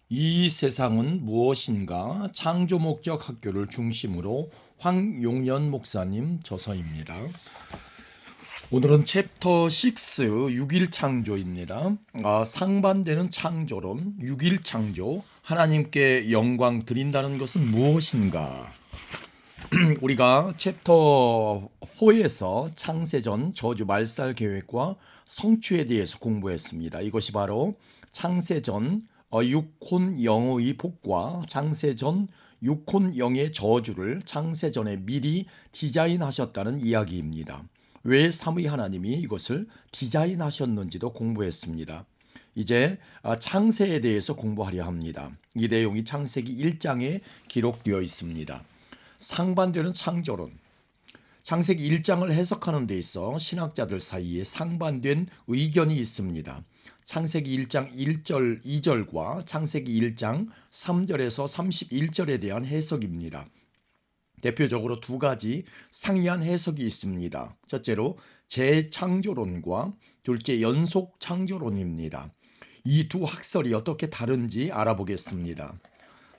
이 세상은 무엇인가? 창조 목적 학교를 중심으로 황용연 목사님 저서입니다. 오늘은 챕터 6 6일 창조입니다. 상반되는 창조론 6일 창조 하나님께 영광 드린다는 것은 무엇인가? 우리가 챕터 4에서 창세전 저주 말살 계획과 성취에 대해서 공부했습니다. 이것이 바로 창세전 육혼 영의 복과 창세전 육혼 영의 저주를 창세전에 미리 디자인하셨다는 이야기입니다. 왜 삼위 하나님이 이것을 디자인하셨는지도 공부했습니다. 이제 창세에 대해서 공부하려 합니다. 이 내용이 창세기 1장에 기록되어 있습니다. 상반되는 창조론. 창세기 1장을 해석하는 데 있어 신학자들 사이에 상반된 의견이 있습니다. 창세기 1장 1절 2절과 창세기 1장 3절에서 31절에 대한 해석입니다. 대표적으로 두 가지 상이한 해석이 있습니다. 첫째로 재창조론과 둘째 연속창조론입니다. 이 두 학설이 어떻게 다른지 알아보겠습니다.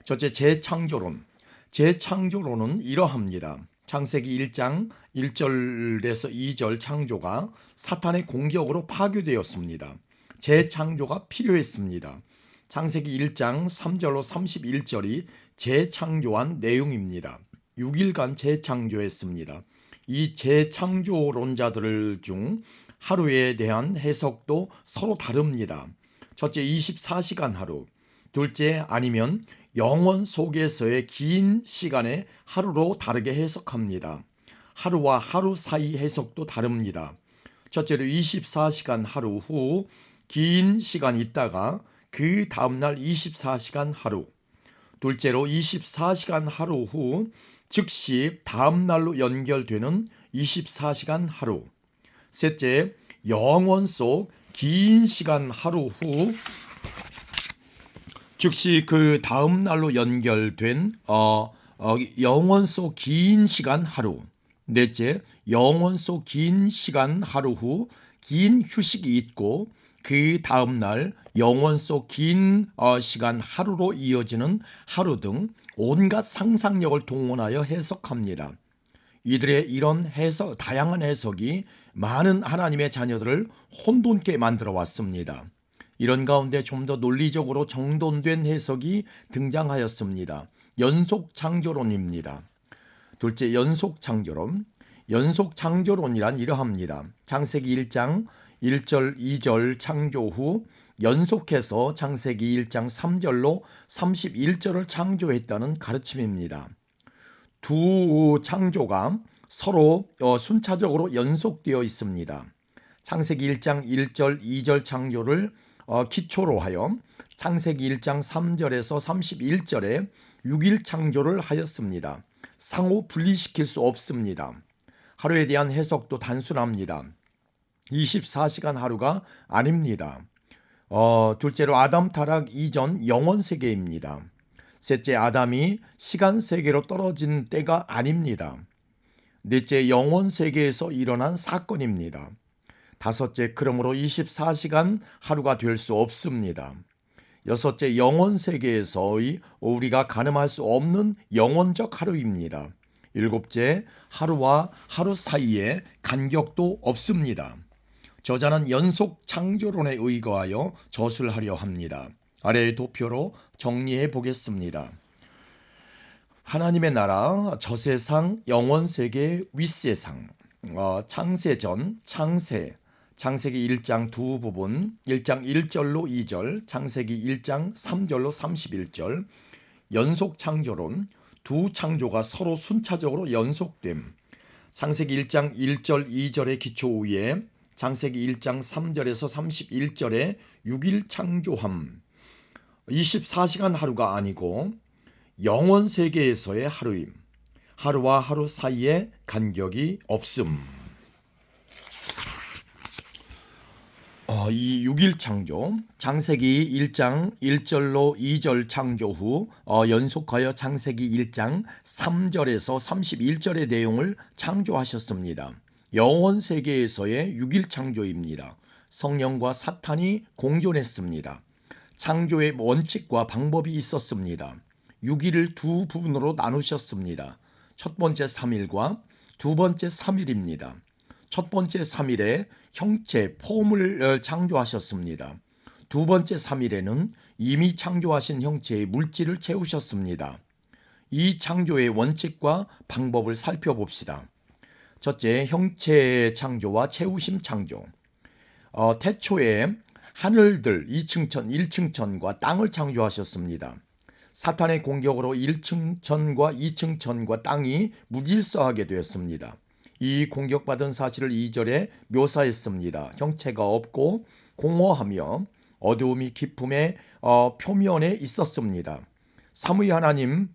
첫째 재창조론. 재창조론은 이러합니다. 창세기 1장 1절에서 2절 창조가 사탄의 공격으로 파괴되었습니다. 재창조가 필요했습니다. 창세기 1장 3절로 31절이 재창조한 내용입니다. 6일간 재창조했습니다. 이 재창조론자들 중 하루에 대한 해석도 서로 다릅니다. 첫째 24시간 하루, 둘째 아니면 영원 속에서의 긴 시간의 하루로 다르게 해석합니다. 하루와 하루 사이 해석도 다릅니다. 첫째로 24시간 하루 후 긴 시간 있다가 그 다음날 24시간 하루, 둘째로 24시간 하루 후 즉시 다음날로 연결되는 24시간 하루, 셋째 영원 속 긴 시간 하루 후 즉시 그 다음 날로 연결된 영원 속 긴 시간 하루, 넷째 영원 속 긴 시간 하루 후 긴 휴식이 있고 그 다음 날 영원 속 긴 시간 하루로 이어지는 하루 등 온갖 상상력을 동원하여 해석합니다. 이들의 이런 다양한 해석이 많은 하나님의 자녀들을 혼돈케 만들어 왔습니다. 이런 가운데 좀 더 논리적으로 정돈된 해석이 등장하였습니다. 연속창조론입니다. 둘째 연속창조론. 연속창조론이란 이러합니다. 창세기 1장 1절 2절 창조 후 연속해서 창세기 1장 3절로 31절을 창조했다는 가르침입니다. 두 창조가 서로 순차적으로 연속되어 있습니다. 창세기 1장 1절 2절 창조를 기초로 하여 창세기 1장 3절에서 31절에 6일 창조를 하였습니다. 상호 분리시킬 수 없습니다. 하루에 대한 해석도 단순합니다. 24시간 하루가 아닙니다. 둘째로 아담 타락 이전 영원 세계입니다. 셋째 아담이 시간 세계로 떨어진 때가 아닙니다. 넷째 영원 세계에서 일어난 사건입니다. 다섯째 그러므로 24시간 하루가 될 수 없습니다. 여섯째 영원 세계에서의 우리가 가늠할 수 없는 영원적 하루입니다. 일곱째 하루와 하루 사이에 간격도 없습니다. 저자는 연속 창조론에 의거하여 저술하려 합니다. 아래의 도표로 정리해 보겠습니다. 하나님의 나라, 저세상, 영원세계, 윗세상, 창세전, 창세, 창세기 1장 두 부분, 1장 1절로 2절, 창세기 1장 3절로 31절, 연속창조론, 두 창조가 서로 순차적으로 연속됨, 창세기 1장 1절 2절의 기초 위에 창세기 1장 3절에서 31절의 6일 창조함, 24시간 하루가 아니고 영원 세계에서의 하루임, 하루와 하루 사이에 간격이 없음. 이 6일 창조, 창세기 1장 1절로 2절 창조 후 연속하여 창세기 1장 3절에서 31절의 내용을 창조하셨습니다. 영원 세계에서의 6일 창조입니다. 성령과 사탄이 공존했습니다. 창조의 원칙과 방법이 있었습니다. 6일을 두 부분으로 나누셨습니다. 첫 번째 3일과 두 번째 3일입니다. 첫 번째 3일에 형체, 폼을 창조하셨습니다. 두 번째 3일에는 이미 창조하신 형체의 물질을 채우셨습니다. 이 창조의 원칙과 방법을 살펴봅시다. 첫째, 형체 창조와 채우심 창조. 태초에 하늘들 2층천, 1층천과 땅을 창조하셨습니다. 사탄의 공격으로 1층천과 2층천과 땅이 무질서하게 되었습니다. 이 공격받은 사실을 2절에 묘사했습니다. 형체가 없고 공허하며 어두움이 깊음의 표면에 있었습니다. 삼위 하나님,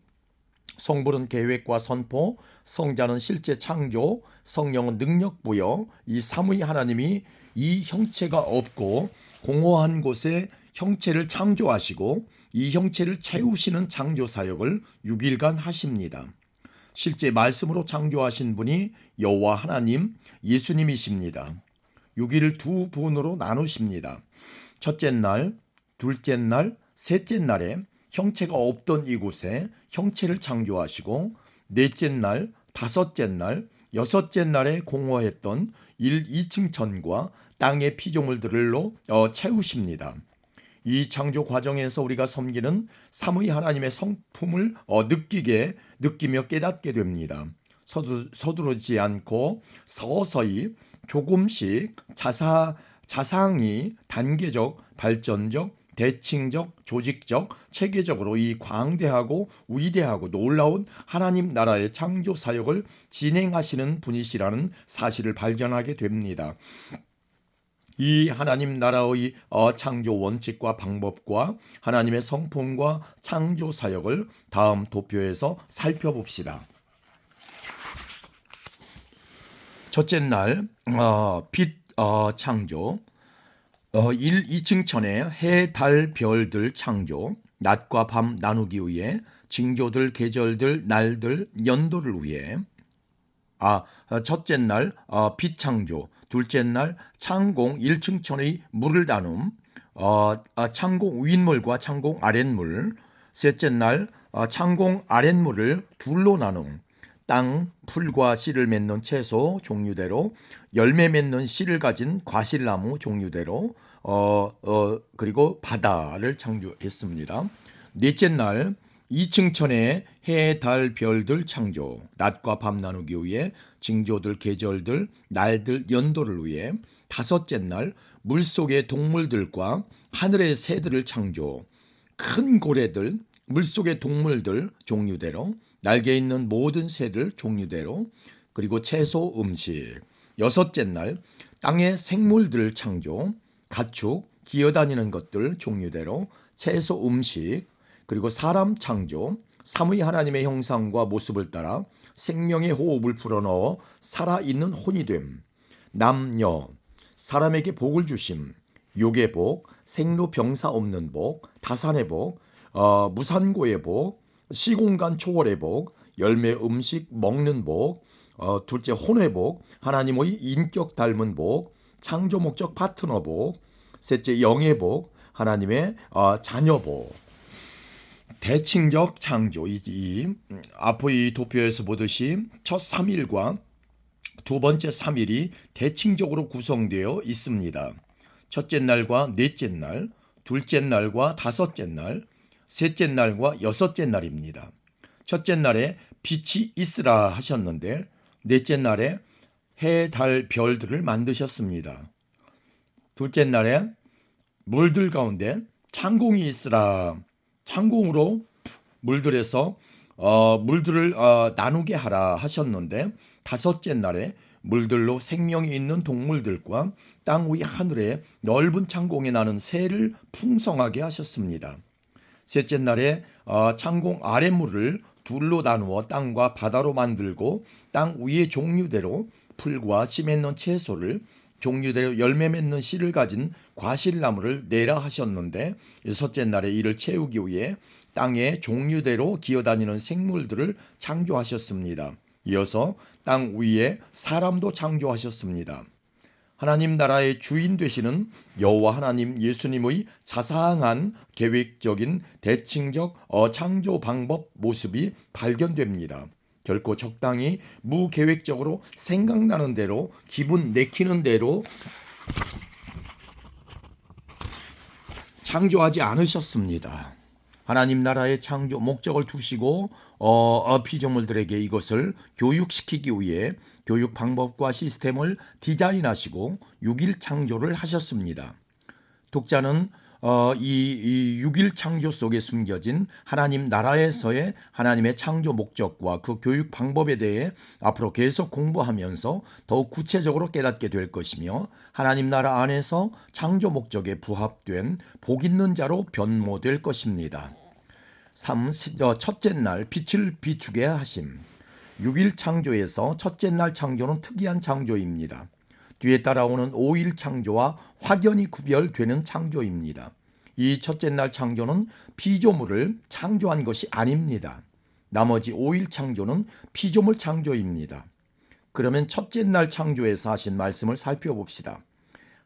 성불은 계획과 선포, 성자는 실제 창조, 성령은 능력 부여, 이 삼위 하나님이 이 형체가 없고 공허한 곳에 형체를 창조하시고 이 형체를 채우시는 창조 사역을 6일간 하십니다. 실제 말씀으로 창조하신 분이 여호와 하나님, 예수님이십니다. 6일을 두 부분으로 나누십니다. 첫째 날, 둘째 날, 셋째 날에 형체가 없던 이곳에 형체를 창조하시고 넷째 날, 다섯째 날, 여섯째 날에 공허했던 1, 2층천과 땅의 피조물들로 채우십니다. 이 창조 과정에서 우리가 섬기는 삼위 하나님의 성품을 느끼며 깨닫게 됩니다. 서두르지 않고 서서히 조금씩 자상히 단계적, 발전적, 대칭적, 조직적, 체계적으로 이 광대하고 위대하고 놀라운 하나님 나라의 창조 사역을 진행하시는 분이시라는 사실을 발견하게 됩니다. 이 하나님 나라의 창조 원칙과 방법과 하나님의 성품과 창조 사역을 다음 도표에서 살펴봅시다. 첫째 날 빛 창조, 1, 2층천에 해, 달, 별들 창조, 낮과 밤 나누기 위해 징조들, 계절들, 날들, 연도를 위해 첫째 날 빛 창조, 둘째 날 창공 1층천의 물을 나눔, 창공 윗물과 창공 아랫물, 셋째 날 창공 아랫물을 둘로 나눔, 땅, 풀과 씨를 맺는 채소 종류대로, 열매 맺는 씨를 가진 과실나무 종류대로, 그리고 바다를 창조했습니다. 넷째 날 2층천에 해, 달, 별들 창조, 낮과 밤 나누기 위해 징조들, 계절들, 날들, 연도를 위해 다섯째 날 물속의 동물들과 하늘의 새들을 창조, 큰 고래들, 물속의 동물들 종류대로, 날개 있는 모든 새들 종류대로, 그리고 채소 음식. 여섯째 날 땅의 생물들 창조, 가축, 기어다니는 것들 종류대로, 채소 음식, 그리고 사람 창조, 삼위 하나님의 형상과 모습을 따라 생명의 호흡을 불어넣어 살아있는 혼이됨, 남녀, 사람에게 복을 주심, 욕의 복, 생로병사 없는 복, 다산의 복, 무산고의 복, 시공간 초월의 복, 열매 음식 먹는 복, 둘째 혼의 복, 하나님의 인격 닮은 복, 창조 목적 파트너 복, 셋째 영의 복, 하나님의 자녀 복. 대칭적 창조, 앞의 이 도표에서 보듯이 첫 3일과 두 번째 3일이 대칭적으로 구성되어 있습니다. 첫째 날과 넷째 날, 둘째 날과 다섯째 날, 셋째 날과 여섯째 날입니다. 첫째 날에 빛이 있으라 하셨는데 넷째 날에 해, 달, 별들을 만드셨습니다. 둘째 날에 물들 가운데 창공이 있으라, 창공으로 물들에서 물들을 나누게 하라 하셨는데 다섯째 날에 물들로 생명이 있는 동물들과 땅 위 하늘에 넓은 창공에 나는 새를 풍성하게 하셨습니다. 셋째 날에 창공 아랫물을 둘로 나누어 땅과 바다로 만들고 땅 위의 종류대로 풀과 씨 맺는 채소를 종류대로 열매 맺는 씨를 가진 과실나무를 내라 하셨는데 여섯째 날에 이를 채우기 위해 땅의 종류대로 기어다니는 생물들을 창조하셨습니다. 이어서 땅 위에 사람도 창조하셨습니다. 하나님 나라의 주인 되시는 여호와 하나님 예수님의 자상한 계획적인 대칭적 창조 방법 모습이 발견됩니다. 결코 적당히 무계획적으로 생각나는 대로 기분 내키는 대로 창조하지 않으셨습니다. 하나님 나라의 창조 목적을 두시고 피조물들에게 이것을 교육시키기 위해 교육 방법과 시스템을 디자인하시고 6일 창조를 하셨습니다. 독자는 이 6일 창조 속에 숨겨진 하나님 나라에서의 하나님의 창조 목적과 그 교육 방법에 대해 앞으로 계속 공부하면서 더욱 구체적으로 깨닫게 될 것이며 하나님 나라 안에서 창조 목적에 부합된 복 있는 자로 변모될 것입니다. 첫째 날 빛을 비추게 하심. 6일 창조에서 첫째 날 창조는 특이한 창조입니다. 뒤에 따라오는 5일 창조와 확연히 구별되는 창조입니다. 이 첫째 날 창조는 피조물을 창조한 것이 아닙니다. 나머지 5일 창조는 피조물 창조입니다. 그러면 첫째 날 창조에서 하신 말씀을 살펴봅시다.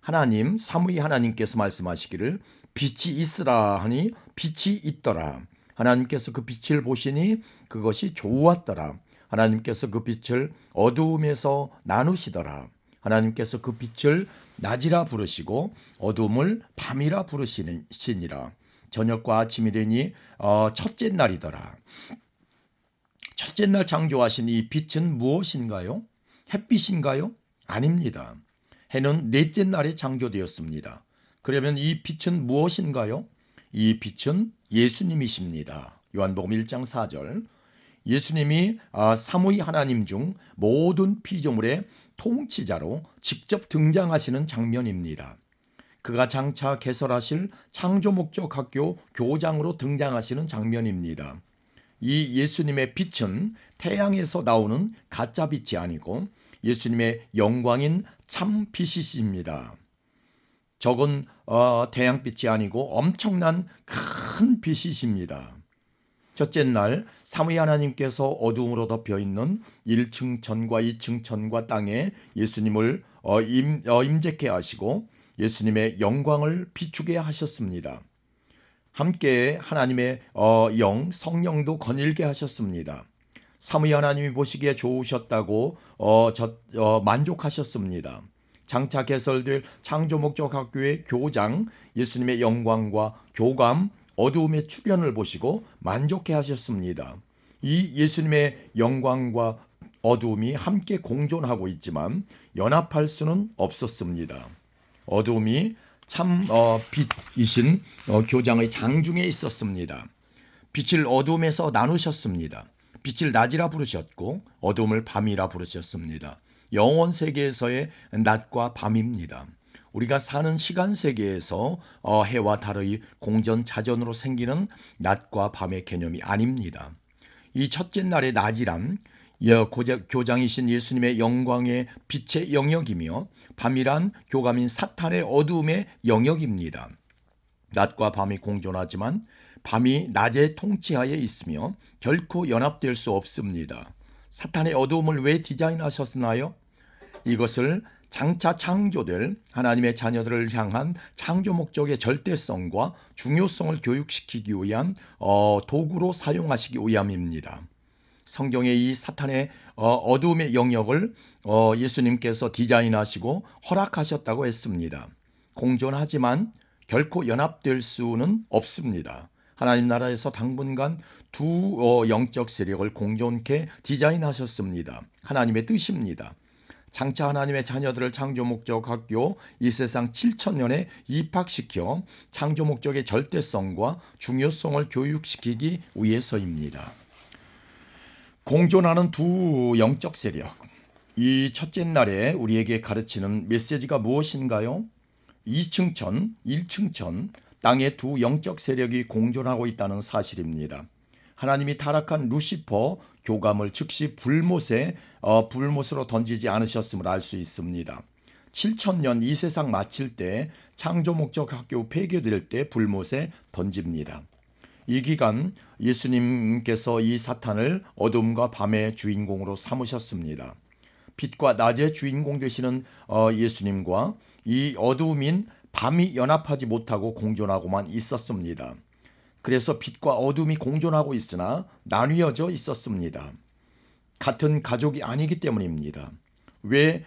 하나님, 삼위 하나님께서 말씀하시기를 빛이 있으라 하니 빛이 있더라. 하나님께서 그 빛을 보시니 그것이 좋았더라. 하나님께서 그 빛을 어두움에서 나누시더라. 하나님께서 그 빛을 낮이라 부르시고 어둠을 밤이라 부르시니라. 저녁과 아침이 되니 첫째 날이더라. 첫째 날 창조하신 이 빛은 무엇인가요? 햇빛인가요? 아닙니다. 해는 넷째 날에 창조되었습니다. 그러면 이 빛은 무엇인가요? 이 빛은 예수님이십니다. 요한복음 1장 4절. 예수님이 삼위 하나님 중 모든 피조물의 통치자로 직접 등장하시는 장면입니다. 그가 장차 개설하실 창조목적학교 교장으로 등장하시는 장면입니다. 이 예수님의 빛은 태양에서 나오는 가짜 빛이 아니고 예수님의 영광인 참 빛이십니다. 적은 태양빛이 아니고 엄청난 큰 빛이십니다. 첫째 날 삼위 하나님께서 어둠으로 덮여있는 1층 천과 2층 천과 땅에 예수님을 임재케 하시고 예수님의 영광을 비추게 하셨습니다. 함께 하나님의 영 성령도 거닐게 하셨습니다. 삼위 하나님이 보시기에 좋으셨다고 만족하셨습니다. 장차 개설될 창조목적학교의 교장 예수님의 영광과 교감 어두움의 출현을 보시고 만족해 하셨습니다. 이 예수님의 영광과 어두움이 함께 공존하고 있지만 연합할 수는 없었습니다. 어두움이 참 빛이신 교장의 장중에 있었습니다. 빛을 어두움에서 나누셨습니다. 빛을 낮이라 부르셨고 어두움을 밤이라 부르셨습니다. 영원 세계에서의 낮과 밤입니다. 우리가 사는 시간 세계에서 해와 달의 공전자전으로 생기는 낮과 밤의 개념이 아닙니다. 이 첫째 날의 낮이란 교장이신 예수님의 영광의 빛의 영역이며 밤이란 교감인 사탄의 어두움의 영역입니다. 낮과 밤이 공존하지만 밤이 낮의 통치하에 있으며 결코 연합될 수 없습니다. 사탄의 어두움을 왜 디자인하셨나요? 이것을 장차 창조될 하나님의 자녀들을 향한 창조 목적의 절대성과 중요성을 교육시키기 위한 도구로 사용하시기 위함입니다. 성경의 이 사탄의 어두움의 영역을 예수님께서 디자인하시고 허락하셨다고 했습니다. 공존하지만 결코 연합될 수는 없습니다. 하나님 나라에서 당분간 두 영적 세력을 공존케 디자인하셨습니다. 하나님의 뜻입니다. 장차 하나님의 자녀들을 창조 목적 학교 이 세상 7,000년에 입학시켜 창조 목적의 절대성과 중요성을 교육시키기 위해서입니다. 공존하는 두 영적 세력. 이 첫째 날에 우리에게 가르치는 메시지가 무엇인가요? 2층 천, 1층 천, 땅의 두 영적 세력이 공존하고 있다는 사실입니다. 하나님이 타락한 루시퍼 교감을 즉시 불못으로 던지지 않으셨음을 알 수 있습니다. 7,000년 이 세상 마칠 때 창조 목적 학교 폐교될 때 불못에 던집니다. 이 기간 예수님께서 이 사탄을 어둠과 밤의 주인공으로 삼으셨습니다. 빛과 낮의 주인공 되시는 예수님과 이 어두움인 밤이 연합하지 못하고 공존하고만 있었습니다. 그래서 빛과 어둠이 공존하고 있으나 나뉘어져 있었습니다. 같은 가족이 아니기 때문입니다. 왜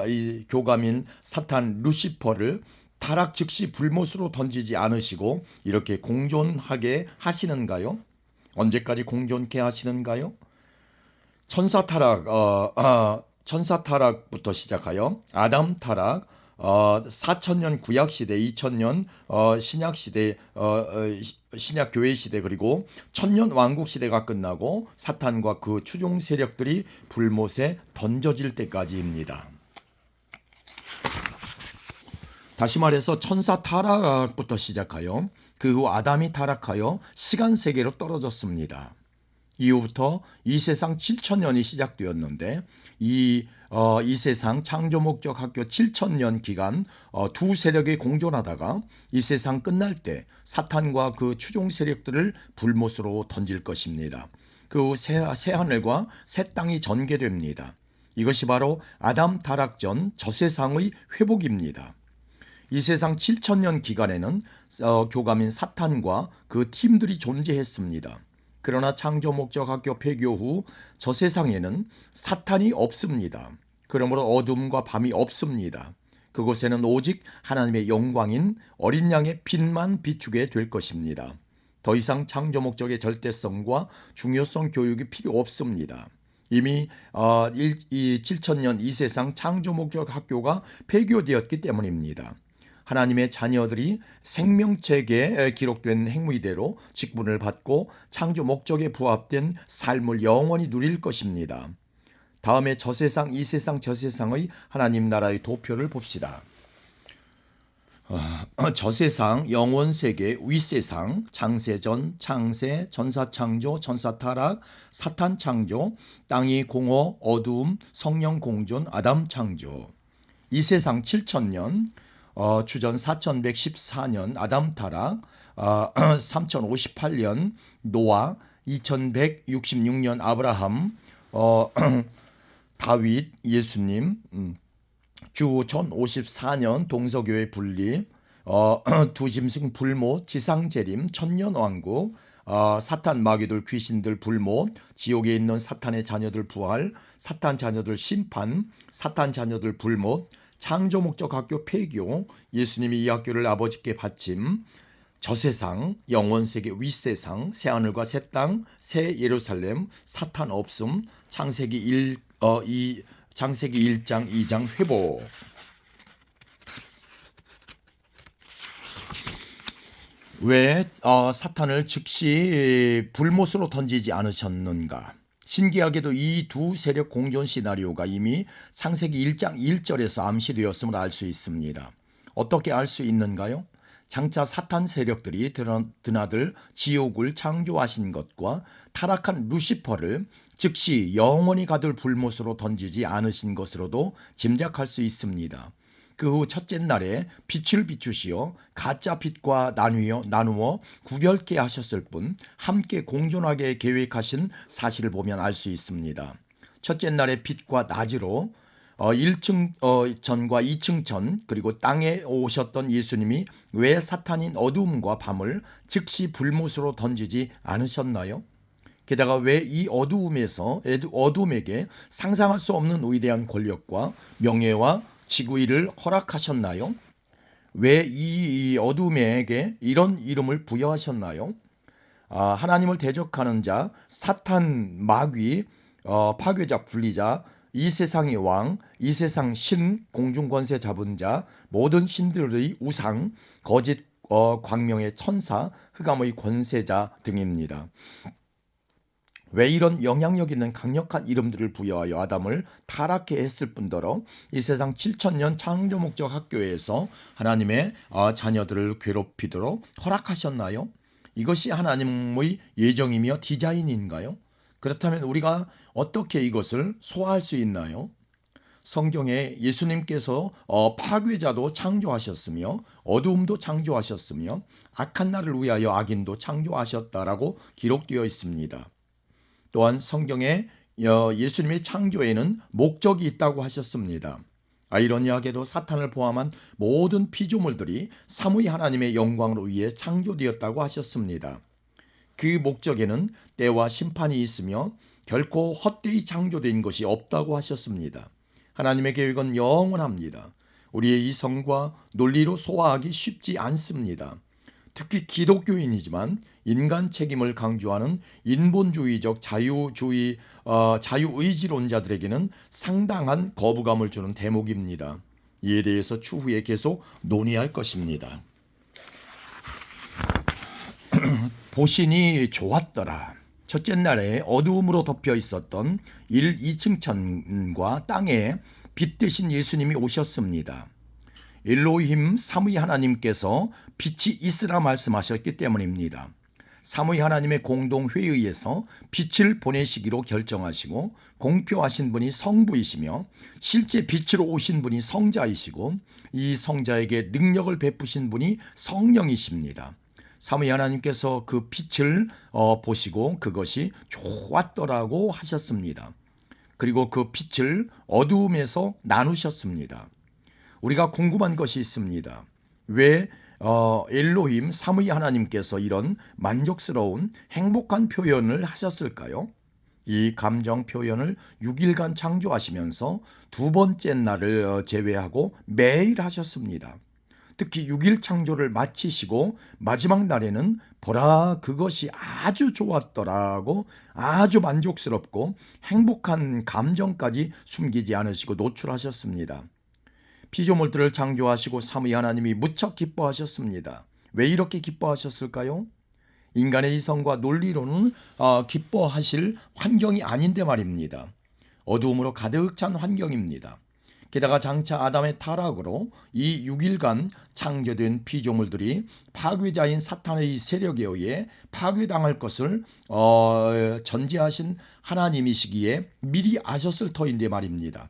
이 교감인 사탄 루시퍼를 타락 즉시 불못으로 던지지 않으시고 이렇게 공존하게 하시는가요? 언제까지 공존케 하시는가요? 천사 타락부터 시작하여 아담 타락, 4000년 구약 시대, 2000년 신약 시대, 신약 교회 시대, 그리고 1000년 왕국 시대가 끝나고 사탄과 그 추종 세력들이 불못에 던져질 때까지입니다. 다시 말해서 천사 타락부터 시작하여 그 후 아담이 타락하여 시간 세계로 떨어졌습니다. 이후부터 이 세상 7000년이 시작되었는데 이 세상 창조 목적 학교 7000년 기간 두 세력이 공존하다가 이 세상 끝날 때 사탄과 그 추종 세력들을 불못으로 던질 것입니다. 그 후 새 하늘과 새 땅이 전개됩니다. 이것이 바로 아담 타락 전 저 세상의 회복입니다. 이 세상 7000년 기간에는 교감인 사탄과 그 팀들이 존재했습니다. 그러나 창조 목적 학교 폐교 후 저 세상에는 사탄이 없습니다. 그러므로 어둠과 밤이 없습니다. 그곳에는 오직 하나님의 영광인 어린 양의 빛만 비추게 될 것입니다. 더 이상 창조 목적의 절대성과 중요성 교육이 필요 없습니다. 이미 이 7000년 이 세상 창조 목적 학교가 폐교되었기 때문입니다. 하나님의 자녀들이 생명책에 기록된 행위대로 직분을 받고 창조 목적에 부합된 삶을 영원히 누릴 것입니다. 다음에 저 세상, 이 세상, 저 세상의 하나님 나라의 도표를 봅시다. 저 세상, 영원세계, 윗세상, 창세전, 창세, 전사창조, 전사타락, 사탄창조, 땅이 공허, 어두움, 성령 공존, 아담 창조. 이 세상 7000년, 주전 4114년 아담 타락, 3058년 노아, 2166년 아브라함, 다윗, 예수님, 주 1054년 동서교회 분립, 두짐승 불못, 지상재림, 천년왕국, 사탄 마귀들 귀신들 불못, 지옥에 있는 사탄의 자녀들 부활, 사탄 자녀들 심판, 사탄 자녀들 불못, 창조 목적 학교 폐교, 예수님이 이 학교를 아버지께 바침, 저 세상, 영원세계 윗세상, 새하늘과 새 땅, 새 예루살렘, 사탄 없음, 창세기 1장 2장 회복. 왜 사탄을 즉시 불못으로 던지지 않으셨는가? 신기하게도 이 두 세력 공존 시나리오가 이미 창세기 1장 1절에서 암시되었음을 알 수 있습니다. 어떻게 알 수 있는가요? 장차 사탄 세력들이 드나들 지옥을 창조하신 것과 타락한 루시퍼를 즉시 영원히 가둘 불못으로 던지지 않으신 것으로도 짐작할 수 있습니다. 그 후 첫째 날에 빛을 비추시어 가짜 빛과 나누어 구별케 하셨을 뿐 함께 공존하게 계획하신 사실을 보면 알 수 있습니다. 첫째 날에 빛과 낮으로 1층 전과 2층 전 그리고 땅에 오셨던 예수님이 왜 사탄인 어두움과 밤을 즉시 불못으로 던지지 않으셨나요? 게다가 왜 이 어두움에게 상상할 수 없는 위대한 권력과 명예와 지구위를 허락하셨나요? 왜 이 어둠에게 이런 이름을 부여하셨나요? 하나님을 대적하는 자, 사탄, 마귀, 파괴자, 분리자, 이 세상의 왕, 이 세상 신, 공중권세 잡은 자, 모든 신들의 우상, 거짓 광명의 천사, 흑암의 권세자 등입니다. 왜 이런 영향력 있는 강력한 이름들을 부여하여 아담을 타락케 했을 뿐더러 이 세상 7000년 창조 목적 학교에서 하나님의 자녀들을 괴롭히도록 허락하셨나요? 이것이 하나님의 예정이며 디자인인가요? 그렇다면 우리가 어떻게 이것을 소화할 수 있나요? 성경에 예수님께서 파괴자도 창조하셨으며 어두움도 창조하셨으며 악한 날을 위하여 악인도 창조하셨다라고 기록되어 있습니다. 또한 성경에 예수님의 창조에는 목적이 있다고 하셨습니다. 아이러니하게도 사탄을 포함한 모든 피조물들이 삼위 하나님의 영광을 위해 창조되었다고 하셨습니다. 그 목적에는 때와 심판이 있으며 결코 헛되이 창조된 것이 없다고 하셨습니다. 하나님의 계획은 영원합니다. 우리의 이성과 논리로 소화하기 쉽지 않습니다. 특히 기독교인이지만 인간 책임을 강조하는 인본주의적 자유의지론자들에게는 상당한 거부감을 주는 대목입니다. 이에 대해서 추후에 계속 논의할 것입니다. 보신이 좋았더라. 첫째 날에 어두움으로 덮여 있었던 1, 2층 천과 땅에 빛 대신 예수님이 오셨습니다. 엘로힘 삼위 하나님께서 빛이 있으라 말씀하셨기 때문입니다. 삼위 하나님의 공동회의에서 빛을 보내시기로 결정하시고 공표하신 분이 성부이시며 실제 빛으로 오신 분이 성자이시고 이 성자에게 능력을 베푸신 분이 성령이십니다. 삼위 하나님께서 그 빛을 보시고 그것이 좋았더라고 하셨습니다. 그리고 그 빛을 어두움에서 나누셨습니다. 우리가 궁금한 것이 있습니다. 왜 엘로힘 삼위 하나님께서 이런 만족스러운 행복한 표현을 하셨을까요? 이 감정 표현을 6일간 창조하시면서 두 번째 날을 제외하고 매일 하셨습니다. 특히 6일 창조를 마치시고 마지막 날에는 보라 그것이 아주 좋았더라고 아주 만족스럽고 행복한 감정까지 숨기지 않으시고 노출하셨습니다. 피조물들을 창조하시고 삼위 하나님이 무척 기뻐하셨습니다. 왜 이렇게 기뻐하셨을까요? 인간의 이성과 논리로는 기뻐하실 환경이 아닌데 말입니다. 어두움으로 가득 찬 환경입니다. 게다가 장차 아담의 타락으로 이 6일간 창조된 피조물들이 파괴자인 사탄의 세력에 의해 파괴당할 것을 전제하신 하나님이시기에 미리 아셨을 터인데 말입니다.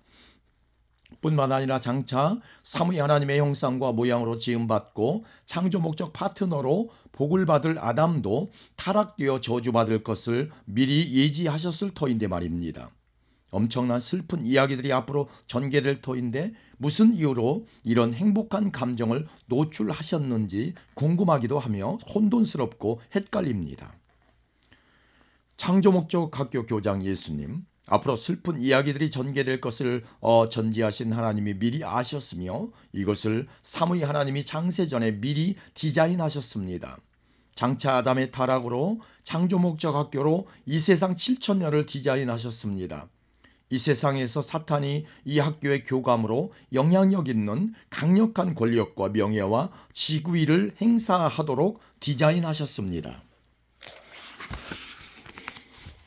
뿐만 아니라 장차 삼위 하나님의 형상과 모양으로 지음받고 창조 목적 파트너로 복을 받을 아담도 타락되어 저주받을 것을 미리 예지하셨을 터인데 말입니다. 엄청난 슬픈 이야기들이 앞으로 전개될 터인데 무슨 이유로 이런 행복한 감정을 노출하셨는지 궁금하기도 하며 혼돈스럽고 헷갈립니다. 창조 목적 학교 교장 예수님, 앞으로 슬픈 이야기들이 전개될 것을 전제하신 하나님이 미리 아셨으며 이것을 삼위 하나님이 창세전에 미리 디자인하셨습니다. 장차 아담의 타락으로 창조 목적 학교로 이 세상 7천년을 디자인하셨습니다. 이 세상에서 사탄이 이 학교의 교감으로 영향력 있는 강력한 권력과 명예와 지구위를 행사하도록 디자인하셨습니다.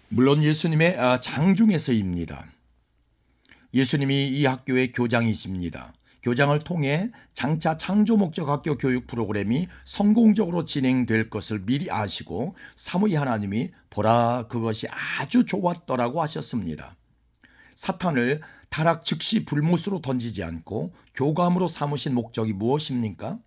물론 예수님의 장중에서입니다. 예수님이 이 학교의 교장이십니다. 교장을 통해 장차 창조 목적 학교 교육 프로그램이 성공적으로 진행될 것을 미리 아시고 삼위 하나님이 보라 그것이 아주 좋았더라고 하셨습니다. 사탄을 타락 즉시 불못으로 던지지 않고 교감으로 삼으신 목적이 무엇입니까?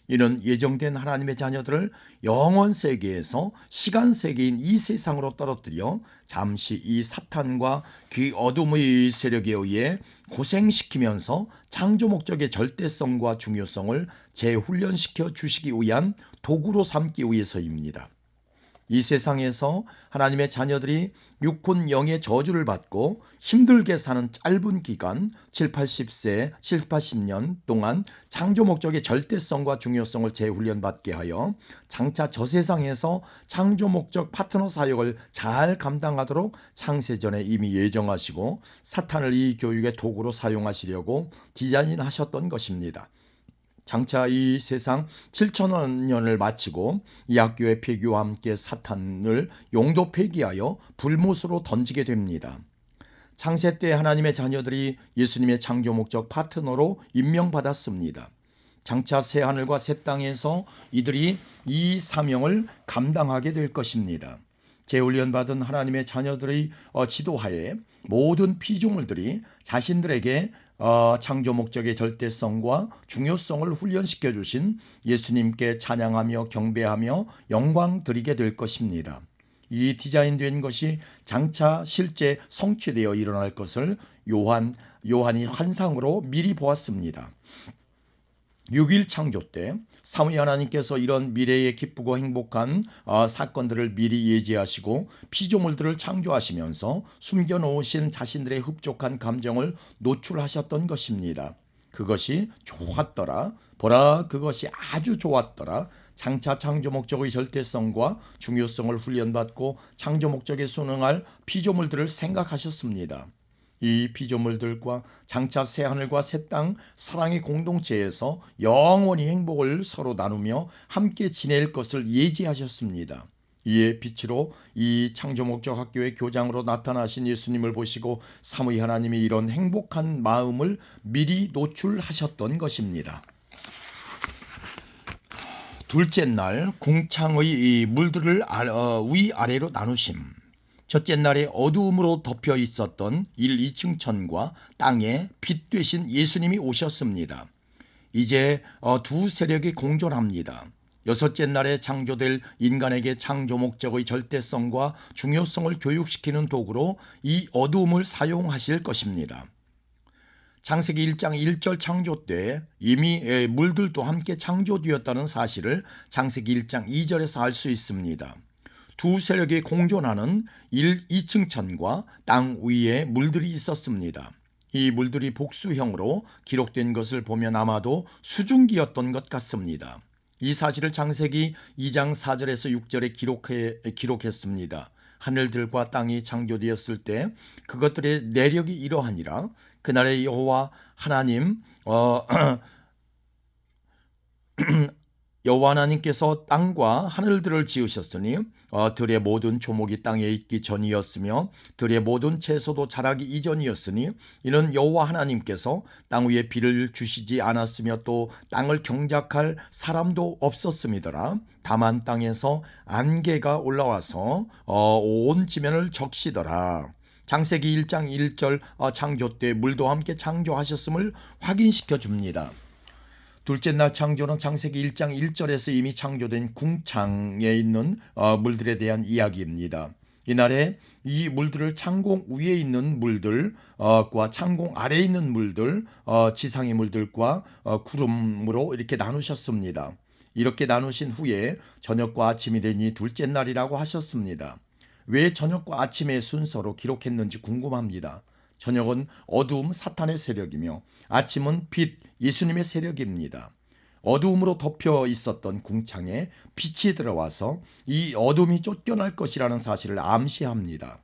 이는 예정된 하나님의 자녀들을 영원 세계에서 시간 세계인 이 세상으로 떨어뜨려 잠시 이 사탄과 그 어둠의 세력에 의해 고생시키면서 창조 목적의 절대성과 중요성을 재훈련시켜 주시기 위한 도구로 삼기 위해서입니다. 이 세상에서 하나님의 자녀들이 육혼 영의 저주를 받고 힘들게 사는 짧은 기간 70, 80년 동안 창조 목적의 절대성과 중요성을 재훈련받게 하여 장차 저 세상에서 창조 목적 파트너 사역을 잘 감당하도록 창세전에 이미 예정하시고 사탄을 이 교육의 도구로 사용하시려고 디자인하셨던 것입니다. 장차 이 세상 7천여 년을 마치고 이 학교의 폐교와 함께 사탄을 용도 폐기하여 불못으로 던지게 됩니다. 창세 때 하나님의 자녀들이 예수님의 창조 목적 파트너로 임명받았습니다. 장차 새 하늘과 새 땅에서 이들이 이 사명을 감당하게 될 것입니다. 재훈련받은 하나님의 자녀들의 지도하에 모든 피조물들이 자신들에게 창조 목적의 절대성과 중요성을 훈련시켜 주신 예수님께 찬양하며 경배하며 영광 드리게 될 것입니다. 이 디자인된 것이 장차 실제 성취되어 일어날 것을 요한이 환상으로 미리 보았습니다. 6일 창조 때 사무의 하나님께서 이런 미래에 기쁘고 행복한 사건들을 미리 예지하시고 피조물들을 창조하시면서 숨겨놓으신 자신들의 흡족한 감정을 노출하셨던 것입니다. 그것이 좋았더라. 보라, 그것이 아주 좋았더라. 장차 창조 목적의 절대성과 중요성을 훈련받고 창조 목적에 순응할 피조물들을 생각하셨습니다. 이 피조물들과 장차 새하늘과 새 땅 사랑의 공동체에서 영원히 행복을 서로 나누며 함께 지낼 것을 예지하셨습니다. 이에 빛으로 이 창조 목적 학교의 교장으로 나타나신 예수님을 보시고 사무의 하나님이 이런 행복한 마음을 미리 노출하셨던 것입니다. 둘째 날 궁창의 이 물들을 위아래로 나누심. 첫째 날에 어두움으로 덮여 있었던 1, 2층 천과 땅에 빛 되신 예수님이 오셨습니다. 이제 두 세력이 공존합니다. 여섯째 날에 창조될 인간에게 창조 목적의 절대성과 중요성을 교육시키는 도구로 이 어두움을 사용하실 것입니다. 창세기 1장 1절 창조 때 이미 물들도 함께 창조되었다는 사실을 창세기 1장 2절에서 알 수 있습니다. 두 세력이 공존하는 1, 2층 천과 땅 위에 물들이 있었습니다. 이 물들이 복수형으로 기록된 것을 보면 아마도 수증기였던 것 같습니다. 이 사실을 창세기 2장 4절에서 6절에 기록했습니다. 하늘들과 땅이 창조되었을 때 그것들의 내력이 이러하니라. 그날의 여호와 하나님 여호와 하나님께서 땅과 하늘들을 지으셨으니 들의 모든 조목이 땅에 있기 전이었으며 들의 모든 채소도 자라기 이전이었으니 이는 여호와 하나님께서 땅 위에 비를 주시지 않았으며 또 땅을 경작할 사람도 없었음이더라. 다만 땅에서 안개가 올라와서 온 지면을 적시더라. 창세기 1장 1절 창조 때 물도 함께 창조하셨음을 확인시켜 줍니다. 둘째 날 창조는 창세기 1장 1절에서 이미 창조된 궁창에 있는 물들에 대한 이야기입니다. 이날에 이 물들을 창공 위에 있는 물들과 창공 아래에 있는 물들, 지상의 물들과 구름으로 이렇게 나누셨습니다. 이렇게 나누신 후에 저녁과 아침이 되니 둘째 날이라고 하셨습니다. 왜 저녁과 아침의 순서로 기록했는지 궁금합니다. 저녁은 어두움 사탄의 세력이며 아침은 빛 예수님의 세력입니다. 어두움으로 덮여 있었던 궁창에 빛이 들어와서 이 어둠이 쫓겨날 것이라는 사실을 암시합니다.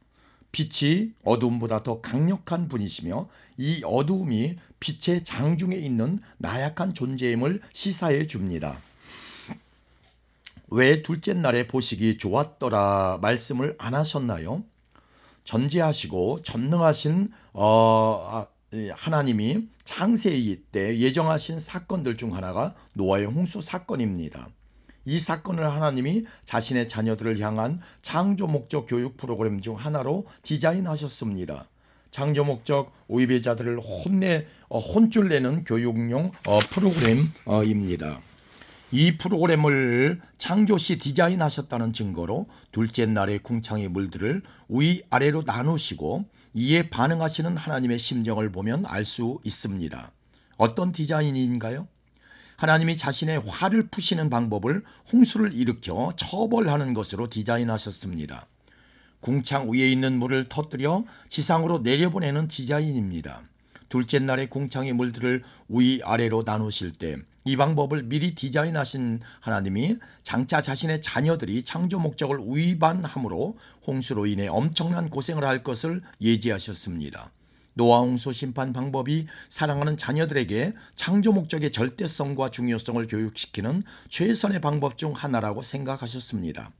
빛이 어두움보다 더 강력한 분이시며 이 어두움이 빛의 장중에 있는 나약한 존재임을 시사해 줍니다. 왜 둘째 날에 보시기 좋았더라 말씀을 안 하셨나요? 전지하시고 전능하신 하나님이 창세기 때 예정하신 사건들 중 하나가 노아의 홍수 사건입니다. 이 사건을 하나님이 자신의 자녀들을 향한 창조 목적 교육 프로그램 중 하나로 디자인하셨습니다. 창조 목적 오이배자들을 혼쭐 내는 교육용 프로그램입니다. 이 프로그램을 창조시 디자인하셨다는 증거로 둘째 날의 궁창의 물들을 위아래로 나누시고 이에 반응하시는 하나님의 심정을 보면 알 수 있습니다. 어떤 디자인인가요? 하나님이 자신의 화를 푸시는 방법을 홍수를 일으켜 처벌하는 것으로 디자인하셨습니다. 궁창 위에 있는 물을 터뜨려 지상으로 내려보내는 디자인입니다. 둘째 날의 궁창의 물들을 위아래로 나누실 때 이 방법을 미리 디자인하신 하나님이 장차 자신의 자녀들이 창조 목적을 위반함으로 홍수로 인해 엄청난 고생을 할 것을 예지하셨습니다. 노아 홍수 심판 방법이 사랑하는 자녀들에게 창조 목적의 절대성과 중요성을 교육시키는 최선의 방법 중 하나라고 생각하셨습니다.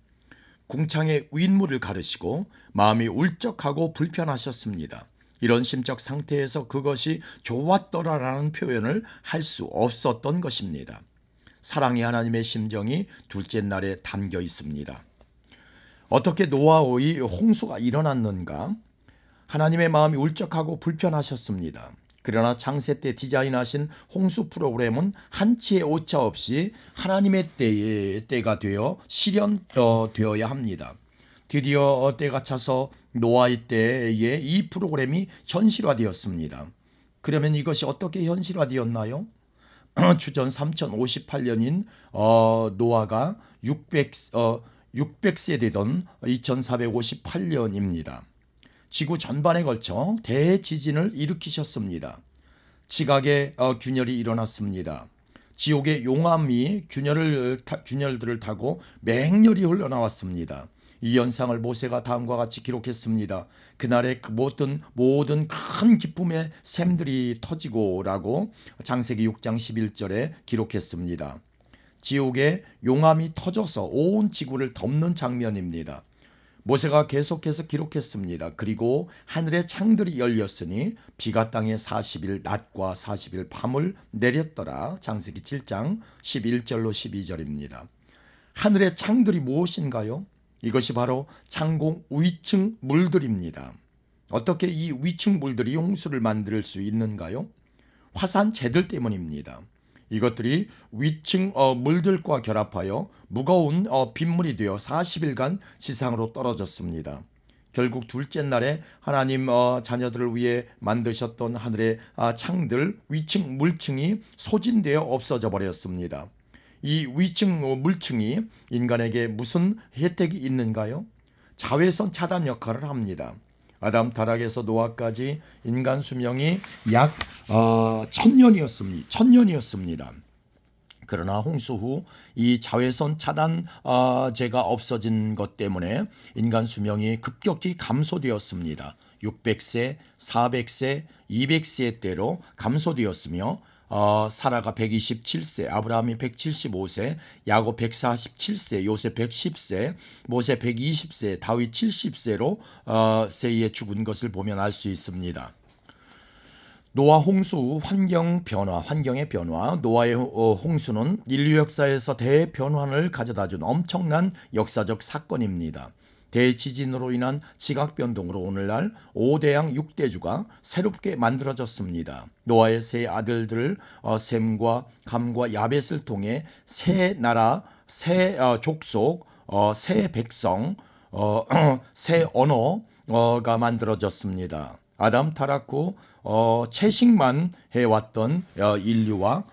궁창의 윗물을 가르시고 마음이 울적하고 불편하셨습니다. 이런 심적 상태에서 그것이 좋았더라라는 표현을 할 수 없었던 것입니다. 사랑의 하나님의 심정이 둘째 날에 담겨 있습니다. 어떻게 노아의 홍수가 일어났는가? 하나님의 마음이 울적하고 불편하셨습니다. 그러나 창세 때 디자인하신 홍수 프로그램은 한치의 오차 없이 하나님의 때가 되어 실현되어야 합니다. 드디어 때가 차서 노아의 때에 이 프로그램이 현실화되었습니다. 그러면 이것이 어떻게 현실화되었나요? 주전 3058년인 노아가 600세 되던 2458년입니다. 지구 전반에 걸쳐 대지진을 일으키셨습니다. 지각의 균열이 일어났습니다. 지옥의 용암이 균열들을 타고 맹렬히 흘러나왔습니다. 이 현상을 모세가 다음과 같이 기록했습니다. 그날의 그 모든 큰 기쁨의 샘들이 터지고라고 창세기 6장 11절에 기록했습니다. 지옥의 용암이 터져서 온 지구를 덮는 장면입니다. 모세가 계속해서 기록했습니다. 그리고 하늘의 창들이 열렸으니 비가 땅에 40일 낮과 40일 밤을 내렸더라. 창세기 7장 11절로 12절입니다. 하늘의 창들이 무엇인가요? 이것이 바로 창공 위층 물들입니다. 어떻게 이 위층 물들이 홍수를 만들 수 있는가요? 화산재들 때문입니다. 이것들이 위층 물들과 결합하여 무거운 빗물이 되어 40일간 지상으로 떨어졌습니다. 결국 둘째 날에 하나님 자녀들을 위해 만드셨던 하늘의 창들 위층 물층이 소진되어 없어져 버렸습니다. 이 위층 물층이 인간에게 무슨 혜택이 있는가요? 자외선 차단 역할을 합니다. 아담 타락에서 노아까지 인간 수명이 약 1000년이었습니다. 그러나 홍수 후 이 자외선 차단제가 없어진 것 때문에 인간 수명이 급격히 감소되었습니다. 600세, 400세, 200세의 때로 감소되었으며 사라가 127세, 아브라함이 175세, 야곱 147세, 요셉 110세, 모세 120세, 다윗 70세로 세이에 죽은 것을 보면 알 수 있습니다. 노아 홍수 후 환경의 변화, 노아의 홍수는 인류 역사에서 대변환을 가져다준 엄청난 역사적 사건입니다. 대지진으로 인한 지각변동으로 오늘날 5대양 6대주가 새롭게 만들어졌습니다. 노아의 세 아들들 셈과 감과 야벳을 통해 새 나라, 새 족속, 새 백성, 새 언어가 만들어졌습니다. 아담 타락 후 채식만 해왔던 인류가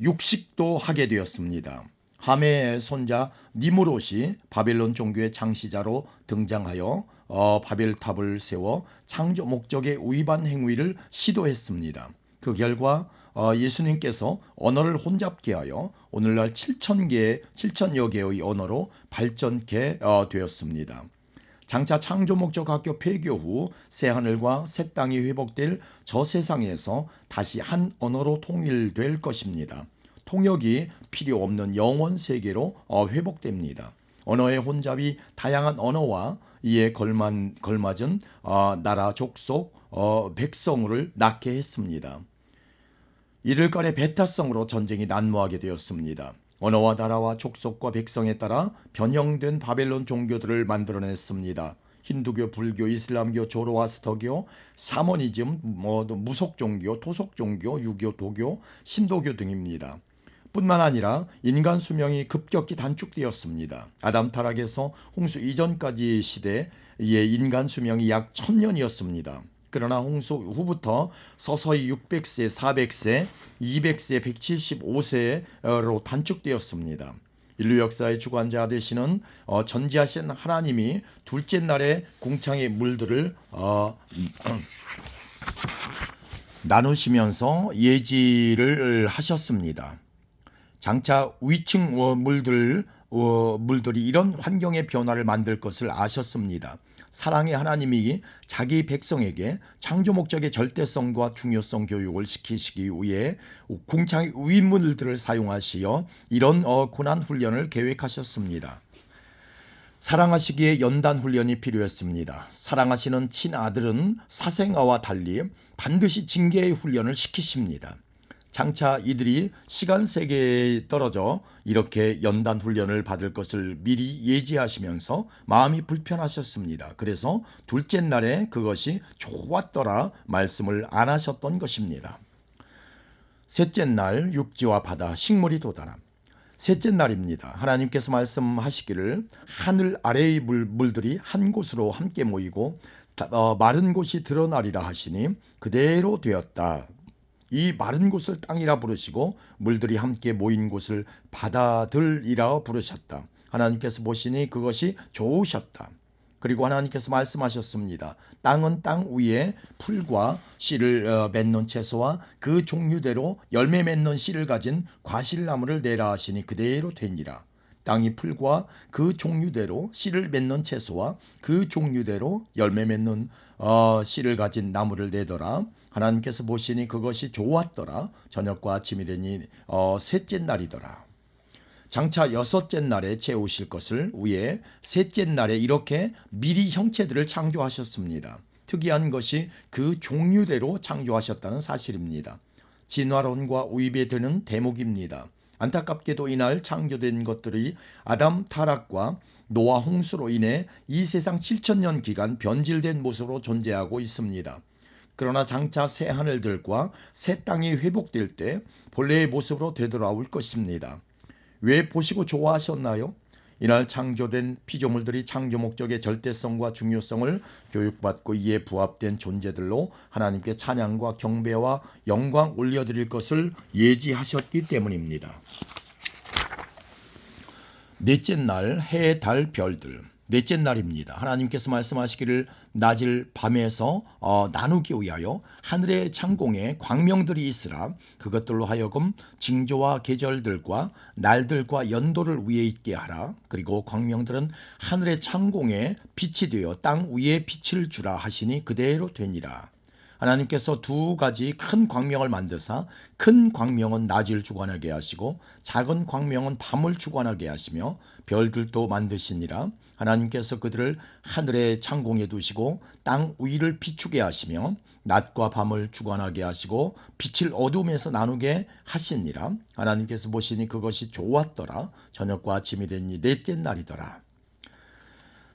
육식도 하게 되었습니다. 함의 손자 니무롯이 바벨론 종교의 창시자로 등장하여 바벨탑을 세워 창조 목적에 위반 행위를 시도했습니다. 그 결과 예수님께서 언어를 혼잡케 하여 오늘날 7천여 개의 언어로 발전케 되었습니다. 장차 창조 목적 학교 폐교 후 새하늘과 새 땅이 회복될 저 세상에서 다시 한 언어로 통일될 것입니다. 통역이 필요 없는 영원 세계로 회복됩니다. 언어의 혼잡이 다양한 언어와 이에 걸맞은 나라 족속 백성을 낳게 했습니다. 이를간의 배타성으로 전쟁이 난무하게 되었습니다. 언어와 나라와 족속과 백성에 따라 변형된 바벨론 종교들을 만들어냈습니다. 힌두교, 불교, 이슬람교, 조로아스터교, 사머니즘, 무속종교, 토속종교, 유교, 도교, 신도교 등입니다. 뿐만 아니라 인간 수명이 급격히 단축되었습니다. 아담 타락에서 홍수 이전까지 시대에 인간 수명이 약 1000년이었습니다. 그러나 홍수 후부터 서서히 600세, 400세, 200세, 175세로 단축되었습니다. 인류 역사의 주관자 되시는 전지하신 하나님이 둘째 날에 궁창의 물들을 나누시면서 예지를 하셨습니다. 장차 위층 물들이 이런 환경의 변화를 만들 것을 아셨습니다. 사랑의 하나님이 자기 백성에게 창조 목적의 절대성과 중요성 교육을 시키시기 위해 궁창의 위물들을 사용하시어 이런 고난 훈련을 계획하셨습니다. 사랑하시기에 연단 훈련이 필요했습니다. 사랑하시는 친아들은 사생아와 달리 반드시 징계의 훈련을 시키십니다. 장차 이들이 시간 세계에 떨어져 이렇게 연단 훈련을 받을 것을 미리 예지하시면서 마음이 불편하셨습니다. 그래서 둘째 날에 그것이 좋았더라 말씀을 안 하셨던 것입니다. 셋째 날 육지와 바다, 식물이 돋아남. 셋째 날입니다. 하나님께서 말씀하시기를 하늘 아래의 물들이 한 곳으로 함께 모이고 마른 곳이 드러나리라 하시니 그대로 되었다. 이 마른 곳을 땅이라 부르시고 물들이 함께 모인 곳을 바다들이라 부르셨다. 하나님께서 보시니 그것이 좋으셨다. 그리고 하나님께서 말씀하셨습니다. 땅은 땅 위에 풀과 씨를 맺는 채소와 그 종류대로 열매 맺는 씨를 가진 과실나무를 내라 하시니 그대로 되니라. 땅이 풀과 그 종류대로 씨를 맺는 채소와 그 종류대로 열매 맺는 씨를 가진 나무를 내더라. 하나님께서 보시니 그것이 좋았더라. 저녁과 아침이 되니 셋째 날이더라. 장차 여섯째 날에 채우실 것을 위해 셋째 날에 이렇게 미리 형체들을 창조하셨습니다. 특이한 것이 그 종류대로 창조하셨다는 사실입니다. 진화론과 위배되는 대목입니다. 안타깝게도 이날 창조된 것들이 아담 타락과 노아 홍수로 인해 이 세상 7천년 기간 변질된 모습으로 존재하고 있습니다. 그러나 장차 새 하늘들과 새 땅이 회복될 때 본래의 모습으로 되돌아올 것입니다. 왜 보시고 좋아하셨나요? 이날 창조된 피조물들이 창조 목적의 절대성과 중요성을 교육받고 이에 부합된 존재들로 하나님께 찬양과 경배와 영광 올려드릴 것을 예지하셨기 때문입니다. 넷째 날 해, 달, 별들. 넷째 날입니다. 하나님께서 말씀하시기를 낮을 밤에서 나누기 위하여 하늘의 창공에 광명들이 있으라. 그것들로 하여금 징조와 계절들과 날들과 연도를 위에 있게 하라. 그리고 광명들은 하늘의 창공에 빛이 되어 땅 위에 빛을 주라 하시니 그대로 되니라. 하나님께서 두 가지 큰 광명을 만드사 큰 광명은 낮을 주관하게 하시고 작은 광명은 밤을 주관하게 하시며 별들도 만드시니라. 하나님께서 그들을 하늘의 창공에 두시고 땅 위를 비추게 하시며 낮과 밤을 주관하게 하시고 빛을 어둠에서 나누게 하시니라. 하나님께서 보시니 그것이 좋았더라. 저녁과 아침이 되니 넷째 날이더라.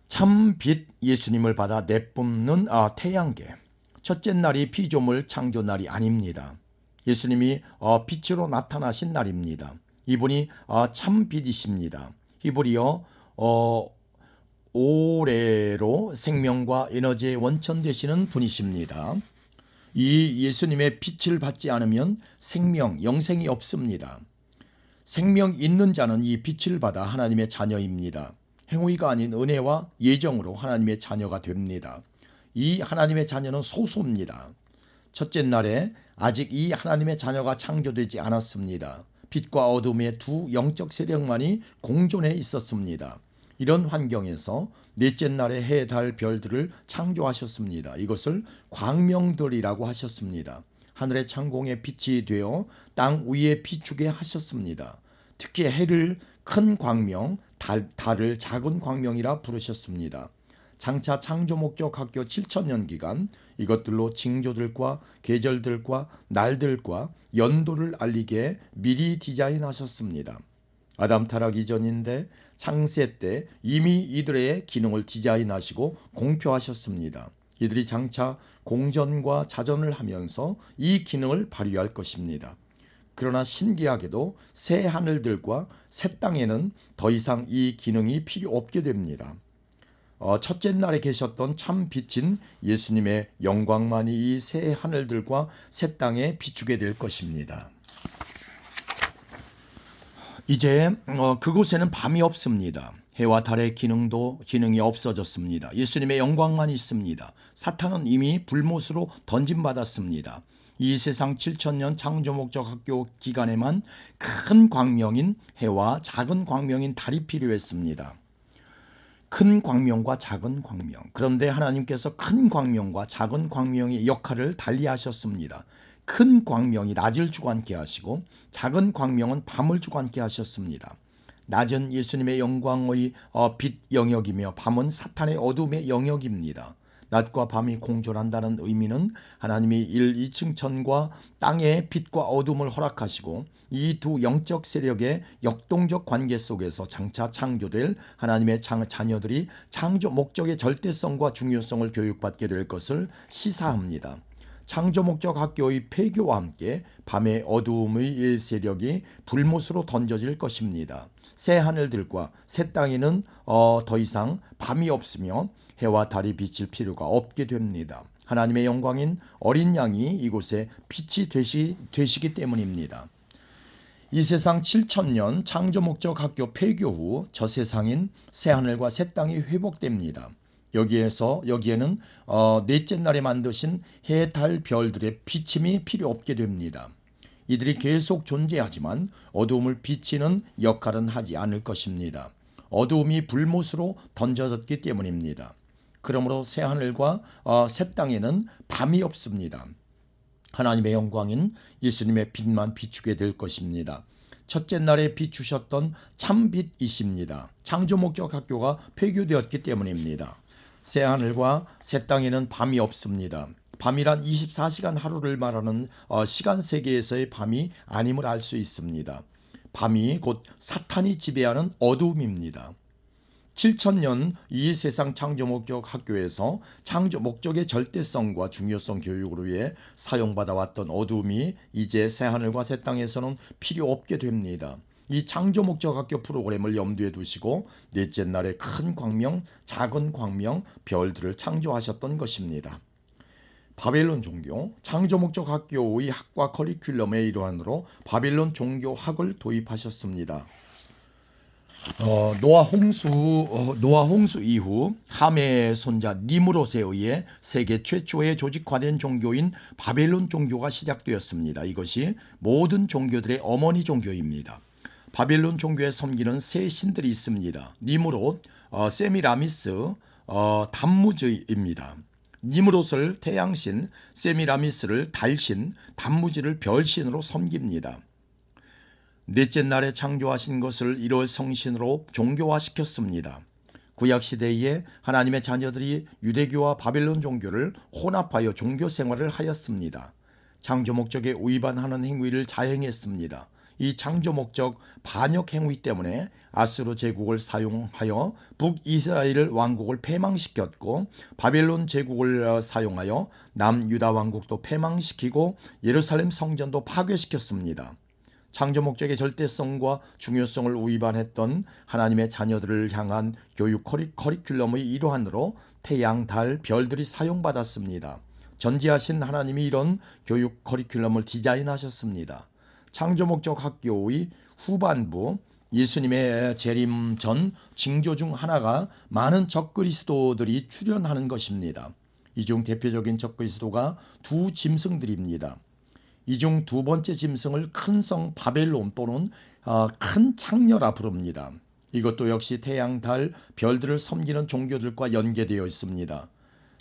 참 빛 예수님을 받아 내뿜는 태양계. 첫째 날이 피조물 창조 날이 아닙니다. 예수님이 빛으로 나타나신 날입니다. 이분이 참 빛이십니다. 히브리어 오레로 생명과 에너지의 원천 되시는 분이십니다. 이 예수님의 빛을 받지 않으면 생명, 영생이 없습니다. 생명 있는 자는 이 빛을 받아 하나님의 자녀입니다. 행위가 아닌 은혜와 예정으로 하나님의 자녀가 됩니다. 이 하나님의 자녀는 소수입니다. 첫째 날에 아직 이 하나님의 자녀가 창조되지 않았습니다. 빛과 어둠의 두 영적 세력만이 공존해 있었습니다. 이런 환경에서 넷째 날에 해, 달, 별들을 창조하셨습니다. 이것을 광명들이라고 하셨습니다. 하늘의 창공에 빛이 되어 땅 위에 비추게 하셨습니다. 특히 해를 큰 광명, 달을 작은 광명이라 부르셨습니다. 장차 창조 목적 학교 7천년 기간 이것들로 징조들과 계절들과 날들과 연도를 알리게 미리 디자인하셨습니다. 아담 타락 이전인데 창세 때 이미 이들의 기능을 디자인하시고 공표하셨습니다. 이들이 장차 공전과 자전을 하면서 이 기능을 발휘할 것입니다. 그러나 신기하게도 새 하늘들과 새 땅에는 더 이상 이 기능이 필요 없게 됩니다. 첫째 날에 계셨던 참 빛인 예수님의 영광만이 이 새 하늘들과 새 땅에 비추게 될 것입니다. 이제 그곳에는 밤이 없습니다. 해와 달의 기능이 없어졌습니다. 예수님의 영광만 있습니다. 사탄은 이미 불못으로 던짐받았습니다. 이 세상 7천년 창조 목적 학교 기간에만 큰 광명인 해와 작은 광명인 달이 필요했습니다. 큰 광명과 작은 광명. 그런데 하나님께서 큰 광명과 작은 광명의 역할을 달리하셨습니다. 큰 광명이 낮을 주관케 하시고 작은 광명은 밤을 주관케 하셨습니다. 낮은 예수님의 영광의 빛 영역이며 밤은 사탄의 어둠의 영역입니다. 낮과 밤이 공존한다는 의미는 하나님이 1, 2층 천과 땅의 빛과 어둠을 허락하시고 이 두 영적 세력의 역동적 관계 속에서 장차 창조될 하나님의 자녀들이 창조 목적의 절대성과 중요성을 교육받게 될 것을 시사합니다. 창조 목적 학교의 폐교와 함께 밤의 어두움의 세력이 불못으로 던져질 것입니다. 새 하늘들과 새 땅에는 더 이상 밤이 없으며 해와 달이 비칠 필요가 없게 됩니다. 하나님의 영광인 어린 양이 이곳에 빛이 되시기 때문입니다. 이 세상 7천년 창조 목적 학교 폐교 후 저 세상인 새 하늘과 새 땅이 회복됩니다. 여기에는 넷째 날에 만드신 해, 달, 별들의 비침이 필요 없게 됩니다. 이들이 계속 존재하지만 어두움을 비치는 역할은 하지 않을 것입니다. 어두움이 불못으로 던져졌기 때문입니다. 그러므로 새 하늘과 새 땅에는 밤이 없습니다. 하나님의 영광인 예수님의 빛만 비추게 될 것입니다. 첫째 날에 비추셨던 참빛이십니다. 창조 목적 학교가 폐교되었기 때문입니다. 새 하늘과 새 땅에는 밤이 없습니다. 밤이란 24시간 하루를 말하는 시간 세계에서의 밤이 아님을 알 수 있습니다. 밤이 곧 사탄이 지배하는 어두움입니다. 7천년 이 세상 창조 목적 학교에서 창조 목적의 절대성과 중요성 교육으로 위해 사용받아 왔던 어두움이 이제 새하늘과 새 땅에서는 필요 없게 됩니다. 이 창조 목적 학교 프로그램을 염두에 두시고 넷째 날에 큰 광명, 작은 광명, 별들을 창조하셨던 것입니다. 바벨론 종교, 창조 목적 학교의 학과 커리큘럼의 일환으로 바벨론 종교학을 도입하셨습니다. 노아 홍수 이후 함의 손자 니므롯에 의해 세계 최초의 조직화된 종교인 바벨론 종교가 시작되었습니다. 이것이 모든 종교들의 어머니 종교입니다. 바벨론 종교에 섬기는 세 신들이 있습니다. 니므롯, 세미라미스, 담무즈입니다. 니므롯을 태양신, 세미라미스를 달신, 담무즈를 별신으로 섬깁니다. 넷째 날에 창조하신 것을 1월 성신으로 종교화시켰습니다. 구약시대에 하나님의 자녀들이 유대교와 바벨론 종교를 혼합하여 종교 생활을 하였습니다. 창조 목적에 위반하는 행위를 자행했습니다. 이 창조 목적 반역 행위 때문에 아수르 제국을 사용하여 북이스라엘 왕국을 패망시켰고 바벨론 제국을 사용하여 남유다 왕국도 패망시키고 예루살렘 성전도 파괴시켰습니다. 창조 목적의 절대성과 중요성을 위반했던 하나님의 자녀들을 향한 교육 커리큘럼의 일환으로 태양, 달, 별들이 사용받았습니다. 전지하신 하나님이 이런 교육 커리큘럼을 디자인하셨습니다. 창조 목적 학교의 후반부, 예수님의 재림 전 징조 중 하나가 많은 적그리스도들이 출현하는 것입니다. 이 중 대표적인 적그리스도가 두 짐승들입니다. 이 중 두 번째 짐승을 큰 성 바벨론 또는 큰 창녀라 부릅니다. 이것도 역시 태양, 달, 별들을 섬기는 종교들과 연계되어 있습니다.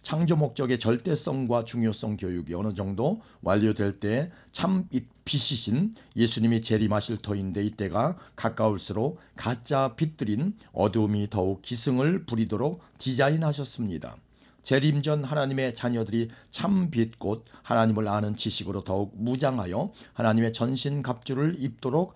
창조 목적의 절대성과 중요성 교육이 어느 정도 완료될 때 참 빛이신 예수님이 재림하실 터인데 이때가 가까울수록 가짜 빛들인 어두움이 더욱 기승을 부리도록 디자인하셨습니다. 재림 전 하나님의 자녀들이 참 빛 곧 하나님을 아는 지식으로 더욱 무장하여 하나님의 전신갑주를 입도록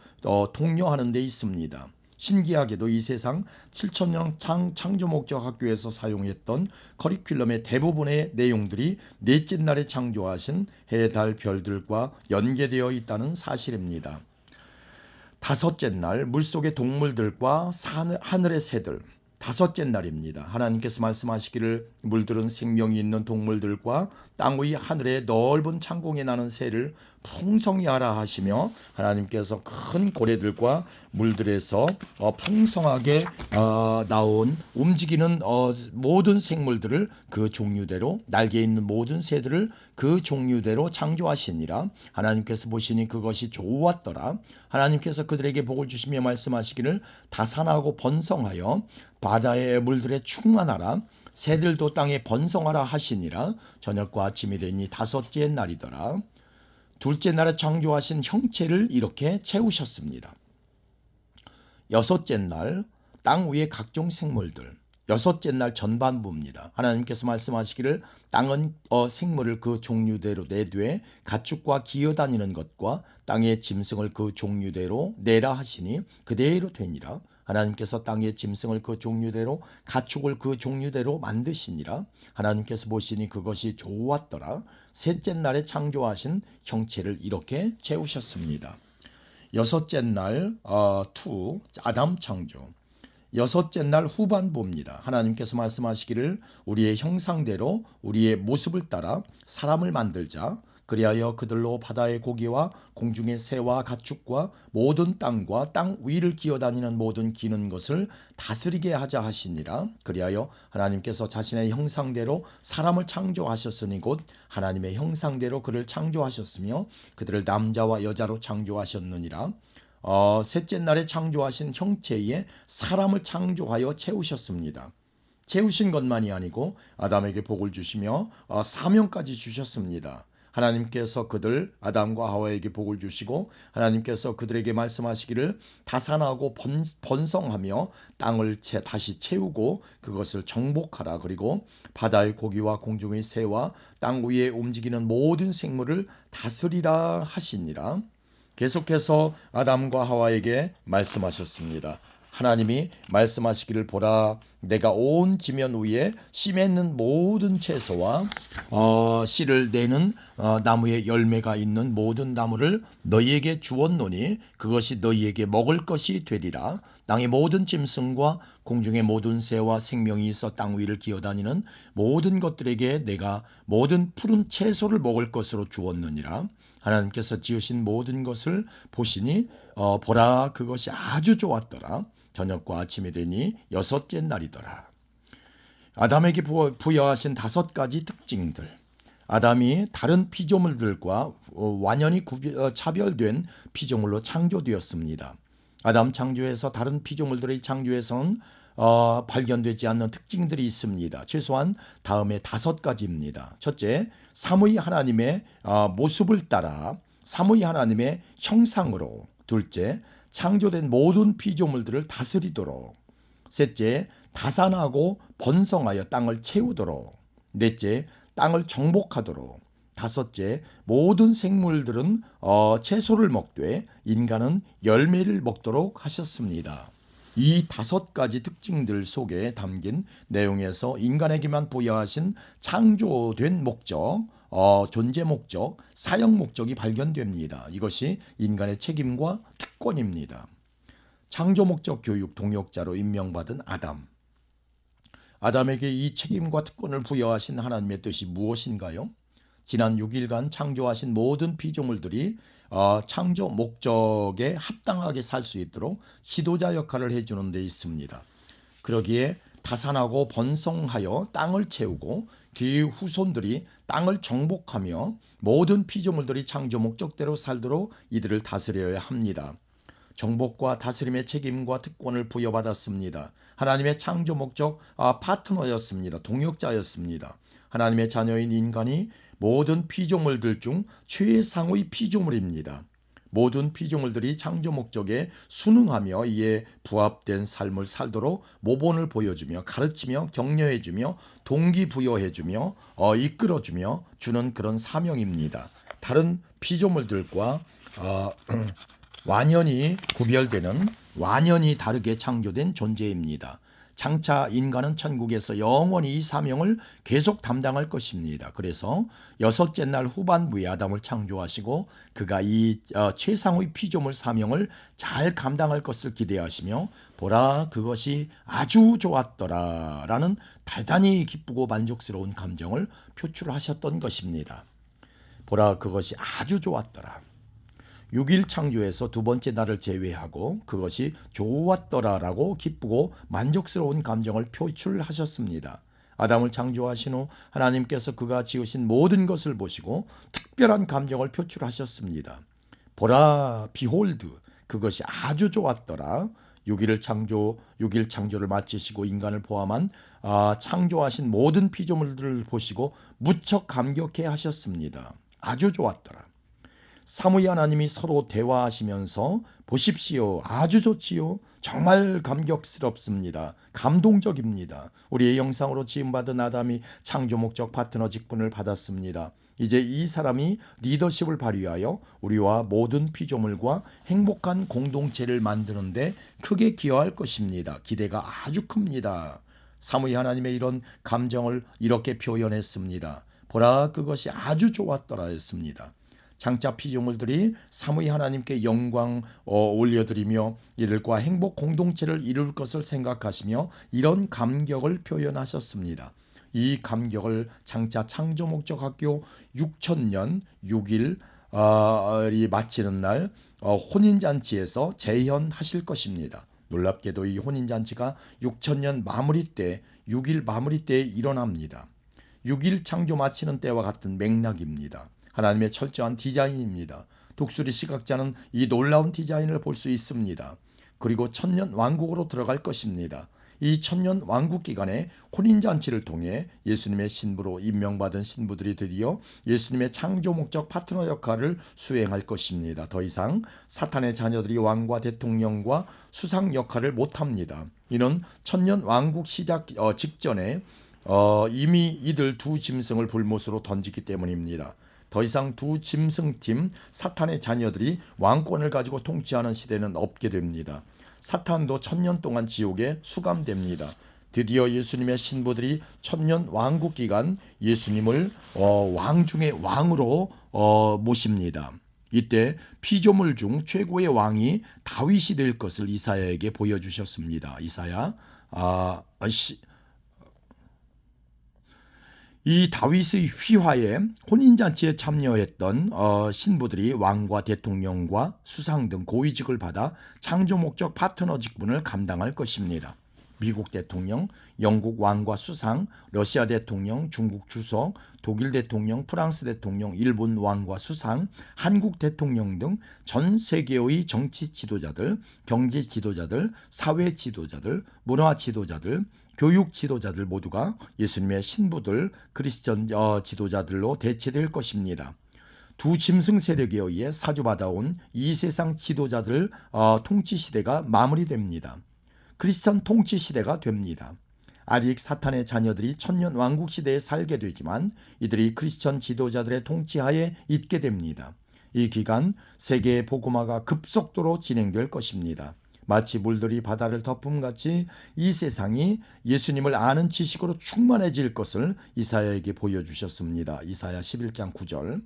독려하는 데 있습니다. 신기하게도 이 세상 7천년 창조 목적 학교에서 사용했던 커리큘럼의 대부분의 내용들이 넷째 날에 창조하신 해, 달, 별들과 연계되어 있다는 사실입니다. 다섯째 날 물속의 동물들과 하늘의 새들, 다섯째 날입니다. 하나님께서 말씀하시기를 물들은 생명이 있는 동물들과 땅 위 하늘의 넓은 창공에 나는 새를 풍성히 하라 하시며 하나님께서 큰 고래들과 물들에서 풍성하게 나온 움직이는 모든 생물들을 그 종류대로 날개 있는 모든 새들을 그 종류대로 창조하시니라. 하나님께서 보시니 그것이 좋았더라. 하나님께서 그들에게 복을 주시며 말씀하시기를 다산하고 번성하여 바다의 물들에 충만하라. 새들도 땅에 번성하라 하시니라. 저녁과 아침이 되니 다섯째 날이더라. 둘째 날에 창조하신 형체를 이렇게 채우셨습니다. 여섯째 날 땅 위의 각종 생물들, 여섯째 날 전반부입니다. 하나님께서 말씀하시기를 땅은 생물을 그 종류대로 내되 가축과 기어다니는 것과 땅의 짐승을 그 종류대로 내라 하시니 그대로 되니라. 하나님께서 땅의 짐승을 그 종류대로 가축을 그 종류대로 만드시니라. 하나님께서 보시니 그것이 좋았더라. 셋째 날에 창조하신 형체를 이렇게 채우셨습니다. 여섯째 날 2 아담 창조. 여섯째 날 후반부입니다. 하나님께서 말씀하시기를 우리의 형상대로 우리의 모습을 따라 사람을 만들자. 그리하여 그들로 바다의 고기와 공중의 새와 가축과 모든 땅과 땅 위를 기어다니는 모든 기는 것을 다스리게 하자 하시니라. 그리하여 하나님께서 자신의 형상대로 사람을 창조하셨으니 곧 하나님의 형상대로 그를 창조하셨으며 그들을 남자와 여자로 창조하셨느니라. 셋째 날에 창조하신 형체에 사람을 창조하여 채우셨습니다. 채우신 것만이 아니고 아담에게 복을 주시며 사명까지 주셨습니다. 하나님께서 그들 아담과 하와에게 복을 주시고 하나님께서 그들에게 말씀하시기를 다산하고 번성하며 땅을 다시 채우고 그것을 정복하라. 그리고 바다의 고기와 공중의 새와 땅 위에 움직이는 모든 생물을 다스리라 하시니라. 계속해서 아담과 하와에게 말씀하셨습니다. 하나님이 말씀하시기를 보라 내가 온 지면 위에 씨 맺는 모든 채소와 씨를 내는 나무에 열매가 있는 모든 나무를 너희에게 주었노니 그것이 너희에게 먹을 것이 되리라. 땅의 모든 짐승과 공중의 모든 새와 생명이 있어 땅 위를 기어다니는 모든 것들에게 내가 모든 푸른 채소를 먹을 것으로 주었느니라. 하나님께서 지으신 모든 것을 보시니 보라 그것이 아주 좋았더라. 저녁과 아침이 되니 여섯째 날이더라. 아담에게 부여하신 5가지 특징들. 아담이 다른 피조물들과 완연히 차별된 피조물로 창조되었습니다. 아담 창조에서 다른 피조물들의 창조에서는 발견되지 않는 특징들이 있습니다. 최소한 다음에 5가지입니다. 첫째, 삼위 하나님의 모습을 따라 삼위 하나님의 형상으로. 둘째, 창조된 모든 피조물들을 다스리도록. 셋째, 다산하고 번성하여 땅을 채우도록. 넷째, 땅을 정복하도록. 다섯째, 모든 생물들은 채소를 먹되 인간은 열매를 먹도록 하셨습니다. 이 5가지 특징들 속에 담긴 내용에서 인간에게만 부여하신 창조된 목적, 존재 목적, 사역 목적이 발견됩니다. 이것이 인간의 책임과 특권입니다. 창조 목적 교육 동역자로 임명받은 아담. 아담에게 이 책임과 특권을 부여하신 하나님의 뜻이 무엇인가요? 지난 6일간 창조하신 모든 피조물들이 창조 목적에 합당하게 살 수 있도록 지도자 역할을 해주는 데 있습니다. 그러기에 다산하고 번성하여 땅을 채우고 그의 후손들이 땅을 정복하며 모든 피조물들이 창조 목적대로 살도록 이들을 다스려야 합니다. 정복과 다스림의 책임과 특권을 부여받았습니다. 하나님의 창조 목적 파트너였습니다. 동역자였습니다. 하나님의 자녀인 인간이 모든 피조물들 중 최상의 피조물입니다. 모든 피조물들이 창조 목적에 순응하며 이에 부합된 삶을 살도록 모본을 보여주며 가르치며 격려해주며 동기부여해주며 이끌어주며 주는 그런 사명입니다. 다른 피조물들과 완연히 구별되는 완연히 다르게 창조된 존재입니다. 장차 인간은 천국에서 영원히 이 사명을 계속 담당할 것입니다. 그래서 여섯째 날 후반부에 아담을 창조하시고 그가 이 최상의 피조물 사명을 잘 감당할 것을 기대하시며 보라 그것이 아주 좋았더라 라는 대단히 기쁘고 만족스러운 감정을 표출하셨던 것입니다. 보라 그것이 아주 좋았더라. 6일 창조에서 2번째 날을 제외하고 그것이 좋았더라라고 기쁘고 만족스러운 감정을 표출하셨습니다. 아담을 창조하신 후 하나님께서 그가 지으신 모든 것을 보시고 특별한 감정을 표출하셨습니다. 보라, 비홀드, 그것이 아주 좋았더라. 6일 창조를 마치시고 인간을 포함한 창조하신 모든 피조물들을 보시고 무척 감격해 하셨습니다. 아주 좋았더라. 삼위 하나님이 서로 대화하시면서 보십시오. 아주 좋지요. 정말 감격스럽습니다. 감동적입니다. 우리의 영상으로 지음받은 아담이 창조 목적 파트너 직분을 받았습니다. 이제 이 사람이 리더십을 발휘하여 우리와 모든 피조물과 행복한 공동체를 만드는데 크게 기여할 것입니다. 기대가 아주 큽니다. 삼위 하나님의 이런 감정을 이렇게 표현했습니다. 보라, 그것이 아주 좋았더라 했습니다. 장차 피조물들이 삼위 하나님께 영광 올려드리며 이들과 행복 공동체를 이룰 것을 생각하시며 이런 감격을 표현하셨습니다. 이 감격을 장차 창조 목적 학교 6,000년 6일이 마치는 날 혼인잔치에서 재현하실 것입니다. 놀랍게도 이 혼인잔치가 6,000년 마무리 때 6일 마무리 때에 일어납니다. 6일 창조 마치는 때와 같은 맥락입니다. 하나님의 철저한 디자인입니다. 독수리 시각자는 이 놀라운 디자인을 볼 수 있습니다. 그리고 천년 왕국으로 들어갈 것입니다. 이 천년 왕국 기간에 혼인잔치를 통해 예수님의 신부로 임명받은 신부들이 드디어 예수님의 창조 목적 파트너 역할을 수행할 것입니다. 더 이상 사탄의 자녀들이 왕과 대통령과 수상 역할을 못합니다. 이는 천년 왕국 시작 직전에 이미 이들 두 짐승을 불못으로 던지기 때문입니다. 더 이상 두 짐승팀 사탄의 자녀들이 왕권을 가지고 통치하는 시대는 없게 됩니다. 사탄도 1000년 동안 지옥에 수감됩니다. 드디어 예수님의 신부들이 1000년 왕국 기간 예수님을 왕 중의 왕으로 모십니다. 이때 피조물 중 최고의 왕이 다윗이 될 것을 이사야에게 보여주셨습니다. 이사야 이 다윗의 휘하에 혼인잔치에 참여했던 신부들이 왕과 대통령과 수상 등 고위직을 받아 창조 목적 파트너 직분을 감당할 것입니다. 미국 대통령, 영국 왕과 수상, 러시아 대통령, 중국 주석, 독일 대통령, 프랑스 대통령, 일본 왕과 수상, 한국 대통령 등 전 세계의 정치 지도자들, 경제 지도자들, 사회 지도자들, 문화 지도자들, 교육 지도자들 모두가 예수님의 신부들, 크리스천 지도자들로 대체될 것입니다. 두 짐승 세력에 의해 사주받아온 이 세상 지도자들 통치 시대가 마무리됩니다. 크리스천 통치 시대가 됩니다. 아직 사탄의 자녀들이 천년 왕국 시대에 살게 되지만 이들이 크리스천 지도자들의 통치하에 있게 됩니다. 이 기간 세계의 복음화가 급속도로 진행될 것입니다. 마치 물들이 바다를 덮음같이 이 세상이 예수님을 아는 지식으로 충만해질 것을 이사야에게 보여주셨습니다. 이사야 11장 9절.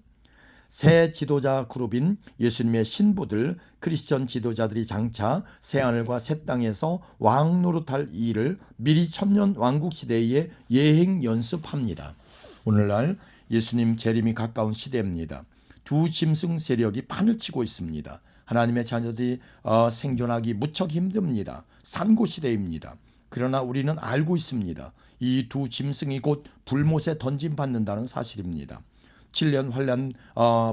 새 지도자 그룹인 예수님의 신부들, 크리스천 지도자들이 장차 새하늘과 새 땅에서 왕 노릇할 일을 미리 천년 왕국 시대에 예행 연습합니다. 오늘날 예수님 재림이 가까운 시대입니다. 두 짐승 세력이 판을 치고 있습니다. 하나님의 자녀들이 생존하기 무척 힘듭니다. 산고시대입니다. 그러나 우리는 알고 있습니다. 이 두 짐승이 곧 불못에 던짐받는다는 사실입니다. 7년 환란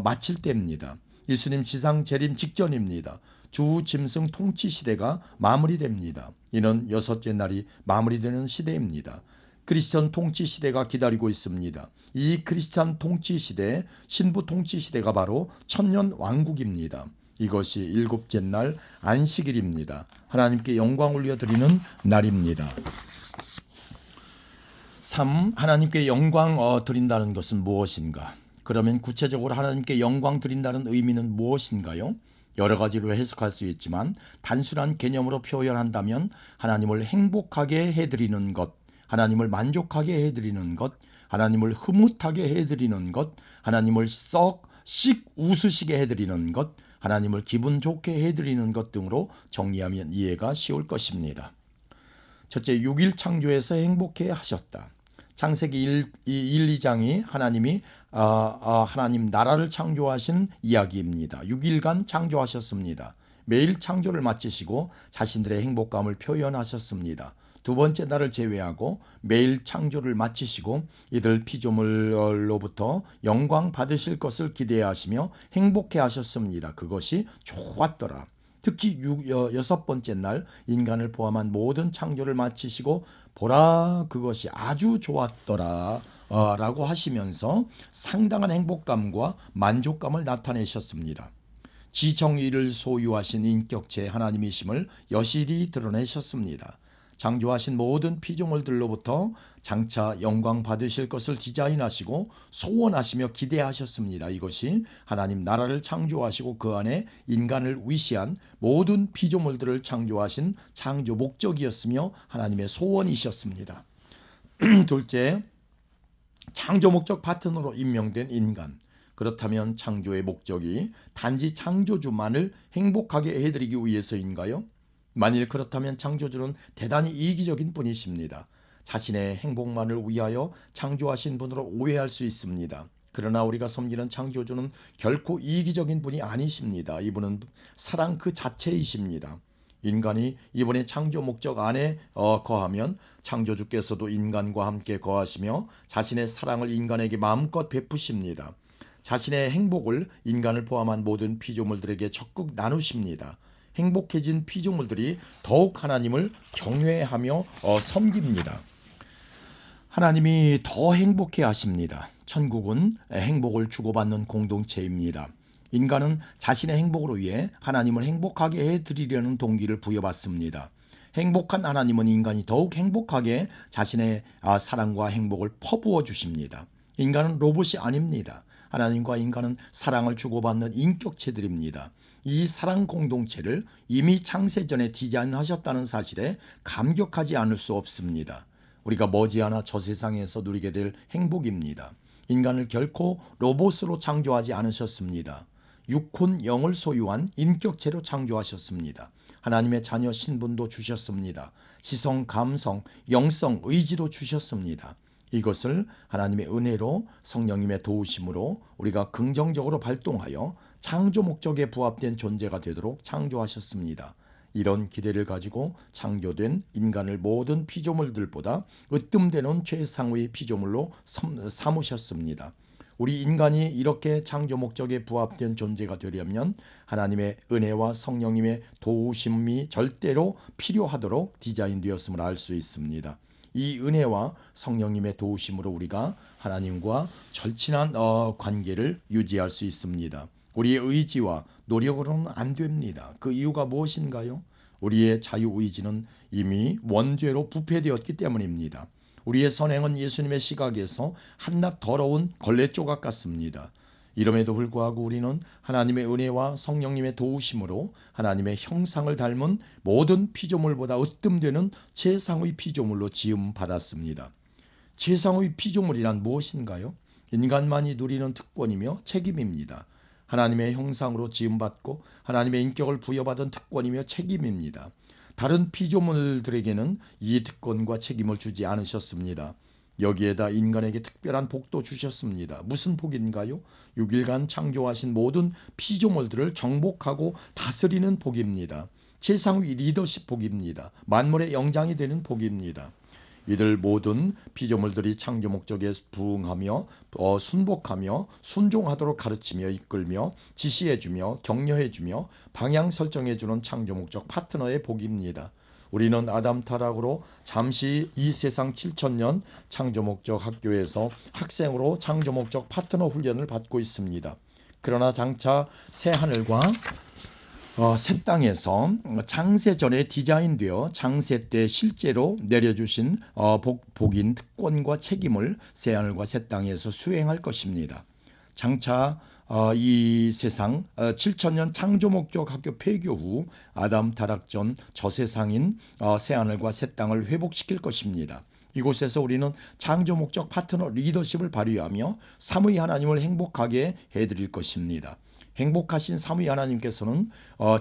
마칠 때입니다. 예수님 지상 재림 직전입니다. 두 짐승 통치 시대가 마무리됩니다. 이는 여섯째 날이 마무리되는 시대입니다. 크리스천 통치 시대가 기다리고 있습니다. 이 크리스천 통치 시대, 신부 통치 시대가 바로 천년 왕국입니다. 이것이 일곱째 날 안식일입니다. 하나님께 영광 올려드리는 날입니다. 3. 하나님께 영광 드린다는 것은 무엇인가? 그러면 구체적으로 하나님께 영광 드린다는 의미는 무엇인가요? 여러 가지로 해석할 수 있지만 단순한 개념으로 표현한다면 하나님을 행복하게 해드리는 것, 하나님을 만족하게 해드리는 것, 하나님을 흐뭇하게 해드리는 것, 하나님을 씩 웃으시게 해드리는 것, 하나님을 기분 좋게 해드리는 것 등으로 정리하면 이해가 쉬울 것입니다. 첫째, 6일 창조에서 행복해 하셨다. 창세기 1, 2장이 하나님이 하나님 나라를 창조하신 이야기입니다. 6일간 창조하셨습니다. 매일 창조를 마치시고 자신들의 행복감을 표현하셨습니다. 두 번째 날을 제외하고 매일 창조를 마치시고 이들 피조물로부터 영광 받으실 것을 기대하시며 행복해 하셨습니다. 그것이 좋았더라. 특히 여섯 번째 날 인간을 포함한 모든 창조를 마치시고 보라, 그것이 아주 좋았더라 라고 하시면서 상당한 행복감과 만족감을 나타내셨습니다. 지정의를 소유하신 인격체 하나님이심을 여실히 드러내셨습니다. 창조하신 모든 피조물들로부터 장차 영광 받으실 것을 디자인하시고 소원하시며 기대하셨습니다. 이것이 하나님 나라를 창조하시고 그 안에 인간을 위시한 모든 피조물들을 창조하신 창조 목적이었으며 하나님의 소원이셨습니다. 둘째, 창조 목적 파트너로 임명된 인간. 그렇다면 창조의 목적이 단지 창조주만을 행복하게 해드리기 위해서인가요? 만일 그렇다면 창조주는 대단히 이기적인 분이십니다. 자신의 행복만을 위하여 창조하신 분으로 오해할 수 있습니다. 그러나 우리가 섬기는 창조주는 결코 이기적인 분이 아니십니다. 이분은 사랑 그 자체이십니다. 인간이 이번에 창조 목적 안에 거하면 창조주께서도 인간과 함께 거하시며 자신의 사랑을 인간에게 마음껏 베푸십니다. 자신의 행복을 인간을 포함한 모든 피조물들에게 적극 나누십니다. 행복해진 피조물들이 더욱 하나님을 경외하며 섬깁니다. 하나님이 더 행복해 하십니다. 천국은 행복을 주고받는 공동체입니다. 인간은 자신의 행복으로 위해 하나님을 행복하게 해드리려는 동기를 부여받습니다. 행복한 하나님은 인간이 더욱 행복하게 자신의 사랑과 행복을 퍼부어 주십니다. 인간은 로봇이 아닙니다. 하나님과 인간은 사랑을 주고받는 인격체들입니다. 이 사랑 공동체를 이미 창세전에 디자인하셨다는 사실에 감격하지 않을 수 없습니다. 우리가 머지않아 저 세상에서 누리게 될 행복입니다. 인간을 결코 로봇으로 창조하지 않으셨습니다. 육혼 영을 소유한 인격체로 창조하셨습니다. 하나님의 자녀 신분도 주셨습니다. 지성, 감성, 영성, 의지도 주셨습니다. 이것을 하나님의 은혜로 성령님의 도우심으로 우리가 긍정적으로 발동하여 창조 목적에 부합된 존재가 되도록 창조하셨습니다. 이런 기대를 가지고 창조된 인간을 모든 피조물들보다 으뜸되는 최상의 피조물로 삼으셨습니다. 우리 인간이 이렇게 창조 목적에 부합된 존재가 되려면 하나님의 은혜와 성령님의 도우심이 절대로 필요하도록 디자인되었음을 알 수 있습니다. 이 은혜와 성령님의 도우심으로 우리가 하나님과 절친한 관계를 유지할 수 있습니다. 우리의 의지와 노력으로는 안 됩니다. 그 이유가 무엇인가요? 우리의 자유의지는 이미 원죄로 부패되었기 때문입니다. 우리의 선행은 예수님의 시각에서 한낱 더러운 걸레 조각 같습니다. 이름에도 불구하고 우리는 하나님의 은혜와 성령님의 도우심으로 하나님의 형상을 닮은 모든 피조물보다 으뜸되는 최상의 피조물로 지음받았습니다. 최상의 피조물이란 무엇인가요? 인간만이 누리는 특권이며 책임입니다. 하나님의 형상으로 지음받고 하나님의 인격을 부여받은 특권이며 책임입니다. 다른 피조물들에게는 이 특권과 책임을 주지 않으셨습니다. 여기에다 인간에게 특별한 복도 주셨습니다. 무슨 복인가요? 6일간 창조하신 모든 피조물들을 정복하고 다스리는 복입니다. 최상위 리더십 복입니다. 만물의 영장이 되는 복입니다. 이들 모든 피조물들이 창조 목적에 부응하며 순복하며 순종하도록 가르치며 이끌며 지시해주며 격려해주며 방향 설정해주는 창조 목적 파트너의 복입니다. 우리는 아담 타락으로 잠시 이 세상 7,000년 창조 목적 학교에서 학생으로 창조 목적 파트너 훈련을 받고 있습니다. 그러나 장차 새 하늘과 새 땅에서 창세 전에 디자인되어 창세 때 실제로 내려주신 복인 특권과 책임을 새 하늘과 새 땅에서 수행할 것입니다. 장차 이 세상 7,000년 창조 목적 학교 폐교 후 아담 타락 전 저 세상인 새 하늘과 새 땅을 회복시킬 것입니다. 이곳에서 우리는 창조 목적 파트너 리더십을 발휘하며 삼위 하나님을 행복하게 해드릴 것입니다. 행복하신 삼위 하나님께서는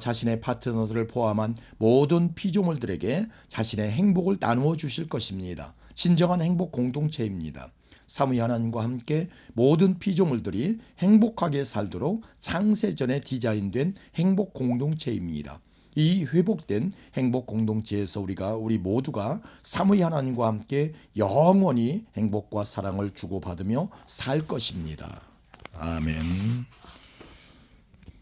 자신의 파트너들을 포함한 모든 피조물들에게 자신의 행복을 나누어 주실 것입니다. 진정한 행복 공동체입니다. 삼위 하나님과 함께 모든 피조물들이 행복하게 살도록 창세전에 디자인된 행복 공동체입니다. 이 회복된 행복 공동체에서 우리 모두가 삼위 하나님과 함께 영원히 행복과 사랑을 주고받으며 살 것입니다. 아멘.